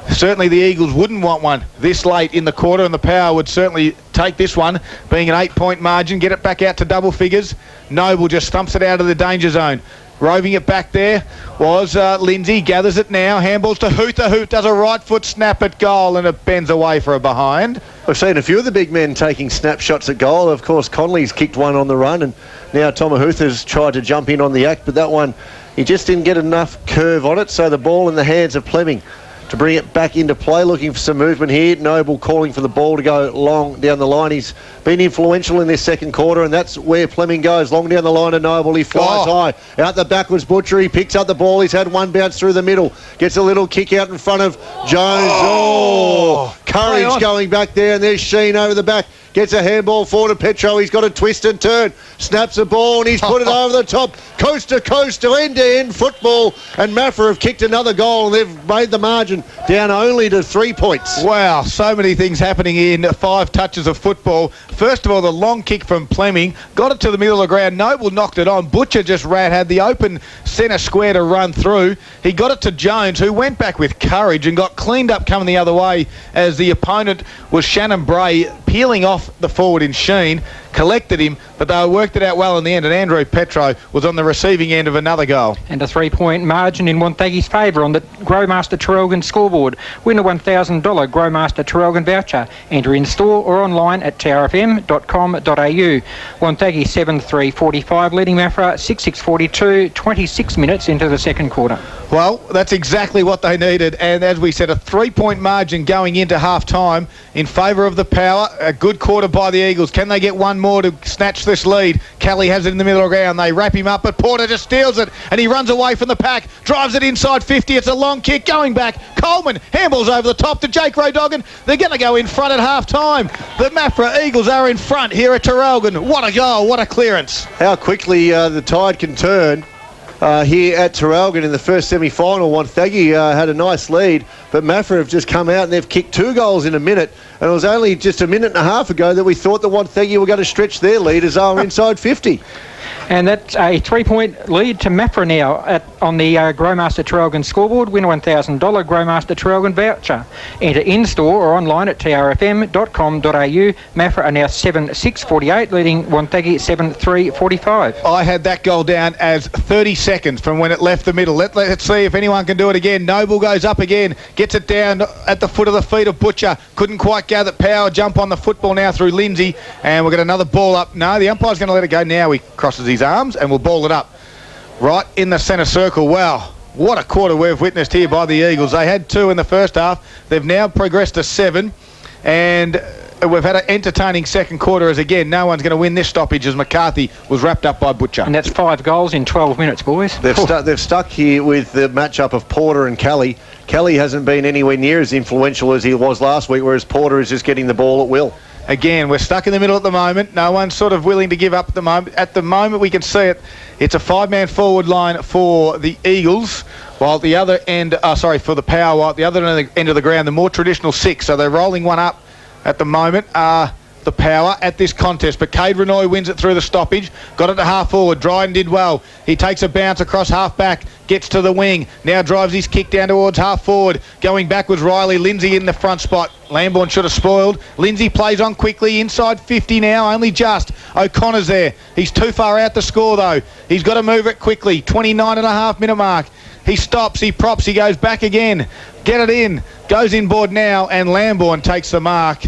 Certainly the Eagles wouldn't want one this late in the quarter, and the Power would certainly take this one, being an 8-point margin, get it back out to double figures. Noble just thumps it out of the danger zone. Roving it back there was Lindsay. Gathers it now. Handballs to Huther. Who does a right foot snap at goal, and it bends away for a behind. We've seen a few of the big men taking snapshots at goal. Of course, Connolly's kicked one on the run, and now Tom Huther's tried to jump in on the act, but that one, he just didn't get enough curve on it, so the ball in the hands of Fleming. to bring it back into play, looking for some movement here. Noble calling for the ball to go long down the line. He's been influential in this second quarter, and that's where Fleming goes. Long down the line of Noble. He flies high. Out the backwards, Butcher. He picks up the ball. He's had one bounce through the middle. Gets a little kick out in front of Jones. Courage going back there, and there's Sheen over the back. Gets a handball forward to Petro. He's got a twist and turn. Snaps the ball, and he's put it over the top. Coast to end-to-end football. And Mafra have kicked another goal, and they've made the margin down only to 3 points. Wow, so many things happening in 5 touches of football. First of all, the long kick from Fleming. Got it to the middle of the ground. Noble knocked it on. Butcher just had the open centre square to run through. He got it to Jones, who went back with courage and got cleaned up coming the other way as the opponent was Shannon Bray peeling off the forward in Sheen, collected him, but they worked it out well in the end, and Andrew Petro was on the receiving end of another goal. And a 3-point margin in Wonthaggi's favour on the Growmaster Traralgon scoreboard. Win a $1,000 Growmaster Traralgon voucher. Enter in store or online at trfm.com.au. Wonthaggi 7-3-45, leading Mafra 6-6-42, 26 minutes into the second quarter. Well, that's exactly what they needed, and as we said, a 3-point margin going into half-time in favour of the Power. A good quarter by the Eagles. Can they get one more to snatch this lead? Kelly has it in the middle of the ground. They wrap him up, but Porter just steals it, and he runs away from the pack, drives it inside 50. It's a long kick going back. Coleman handballs over the top to Jake Rodoggan. They're going to go in front at half-time. The Mafra Eagles are in front here at Traralgon. What a goal, what a clearance. How quickly the tide can turn. Here at Traralgon in the first semi-final. Wonthaggi had a nice lead, but Mafra have just come out and they've kicked 2 goals in a minute, and it was only just a minute and a half ago that we thought that Wonthaggi were going to stretch their lead as they were inside 50. And that's a 3-point lead to Mafra now on the Growmaster Traralgon scoreboard. Win a $1,000 Growmaster Traralgon voucher. Enter in-store or online at trfm.com.au. Mafra are now 7-6-48, leading Wonthaggi 7-3-45. I had that goal down as 30 seconds from when it left the middle. Let's see if anyone can do it again. Noble goes up again, gets it down at the foot of the feet of Butcher. Couldn't quite gather power. Jump on the football now through Lindsay, and we've got another ball up. No, the umpire's going to let it go now. He crosses his arms and we'll ball it up right in the centre circle. Wow, what a quarter we've witnessed here by the Eagles. They had 2 in the first half. They've now progressed to 7, and we've had an entertaining second quarter as, again, no one's going to win this stoppage as McCarthy was wrapped up by Butcher. And that's 5 goals in 12 minutes, boys. They've stuck here with the matchup of Porter and Kelly. Kelly hasn't been anywhere near as influential as he was last week, whereas Porter is just getting the ball at will. Again, we're stuck in the middle at the moment. No one's sort of willing to give up at the moment. At the moment, we can see it. It's a 5-man forward line for the Eagles, while at the other end, for the Power, while at the other end of the ground, the more traditional 6. So they're rolling one up at the moment. The Power at this contest, but Cade Renoy wins it through the stoppage. Got it to half forward. Dryden did well. He takes a bounce across half back, gets to the wing, now drives his kick down towards half forward. Going backwards, Riley. Lindsay in the front spot. Lambourne should have spoiled. Lindsay plays on quickly inside 50 now, only just. O'Connor's there. He's too far out to score though. He's got to move it quickly. 29.5 minute mark. He stops, he props, he goes back again. Get it in. Goes inboard now, and Lambourne takes the mark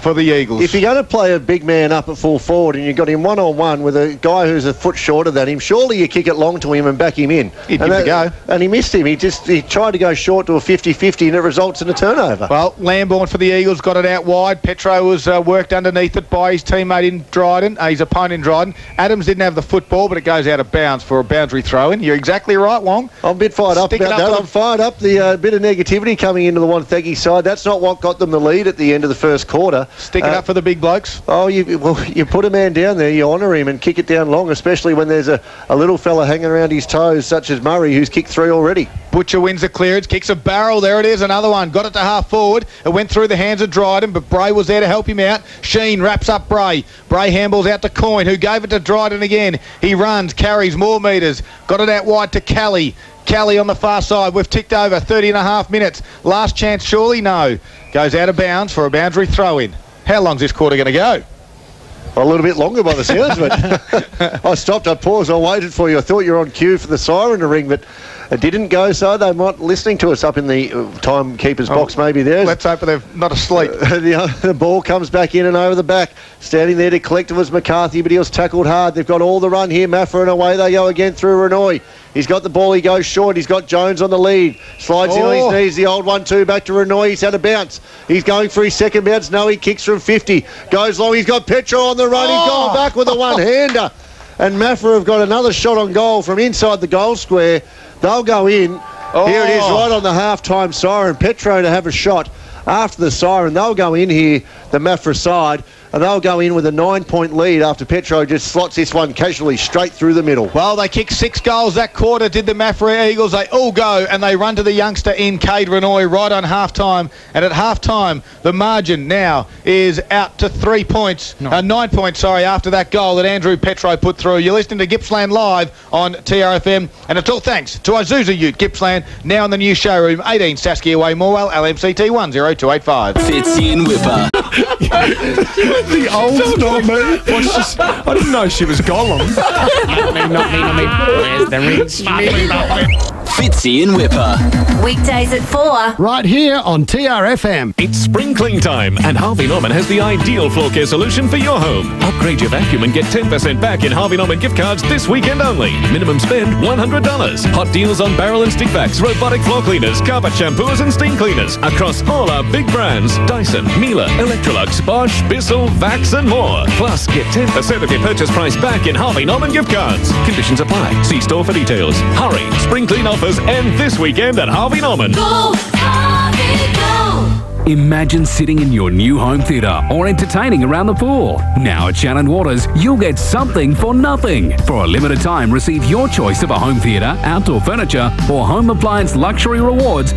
for the Eagles. If you're going to play a big man up at full forward and you've got him one-on-one with a guy who's a foot shorter than him, surely you kick it long to him and back him in. He'd give it a go. And he missed him. He tried to go short to a 50-50 and it results in a turnover. Well, Lambourne for the Eagles got it out wide. Petro was worked underneath it by his teammate in Dryden, his opponent in Dryden. Adams didn't have the football, but it goes out of bounds for a boundary throw-in. You're exactly right, Wong. I'm a bit fired up about that. I'm fired up. The bit of negativity coming into the Wonthaggi side. That's not what got them the lead at the end of the first quarter. Stick it up for the big blokes. Oh, you put a man down there, you honour him and kick it down long, especially when there's a little fella hanging around his toes, such as Murray, who's kicked 3 already. Butcher wins the clearance, kicks a barrel. There it is, another one. Got it to half forward. It went through the hands of Dryden, but Bray was there to help him out. Sheen wraps up Bray. Bray handballs out to Coyne, who gave it to Dryden again. He runs, carries more metres. Got it out wide to Kelly. Kelly on the far side. We've ticked over 30.5 minutes. Last chance, surely? No. Goes out of bounds for a boundary throw-in. How long's this quarter going to go? A little bit longer by the sounds of it. I stopped, I paused, I waited for you. I thought you were on cue for the siren to ring, but It didn't go so. They might listening to us up in the timekeeper's box maybe there. Let's hope they're not asleep. The ball comes back in and over the back. Standing there to collect it was McCarthy, but he was tackled hard. They've got all the run here. Mafra, and away they go again through Renoy. He's got the ball. He goes short. He's got Jones on the lead. Slides in on his knees. The old 1-2 back to Renoy. He's had a bounce. He's going for his second bounce. No, he kicks from 50. Goes long. He's got Petro on the run. He's gone back with a one-hander. And Mafra have got another shot on goal from inside the goal square. They'll go in. Here it is, right on the half-time siren. Petro to have a shot after the siren. They'll go in here, the Mafra side, and they'll go in with a 9-point lead after Petro just slots this one casually straight through the middle. Well, they kicked 6 goals that quarter, did the Mafra Eagles. They all go, and they run to the youngster in Cade Renoy right on half-time. And at half-time, the margin now is out to 3 points. 9 points, after that goal that Andrew Petro put through. You're listening to Gippsland Live on TRFM, and it's all thanks to Azusa Ute Gippsland, now in the new showroom, 18 Saskia Way, Morwell, LMCT 10285. Fitzy and Whipper. The old not me. I didn't know she was Gollum. Not me. Where's the ring? Fitzy and Whipper. Weekdays at 4. Right here on TRFM. It's spring clean time, and Harvey Norman has the ideal floor care solution for your home. Upgrade your vacuum and get 10% back in Harvey Norman gift cards this weekend only. Minimum spend $100. Hot deals on barrel and stick vacs, robotic floor cleaners, carpet shampoos and steam cleaners across all our big brands: Dyson, Miele, Electrolux, Bosch, Bissell, Vax and more. Plus, get 10% of your purchase price back in Harvey Norman gift cards. Conditions apply. See store for details. Hurry! Spring clean offers end this weekend at Harvey Norman. Go, Harvey, go! Imagine sitting in your new home theatre or entertaining around the pool. Now at Shannon Waters, you'll get something for nothing. For a limited time, receive your choice of a home theatre, outdoor furniture or home appliance luxury rewards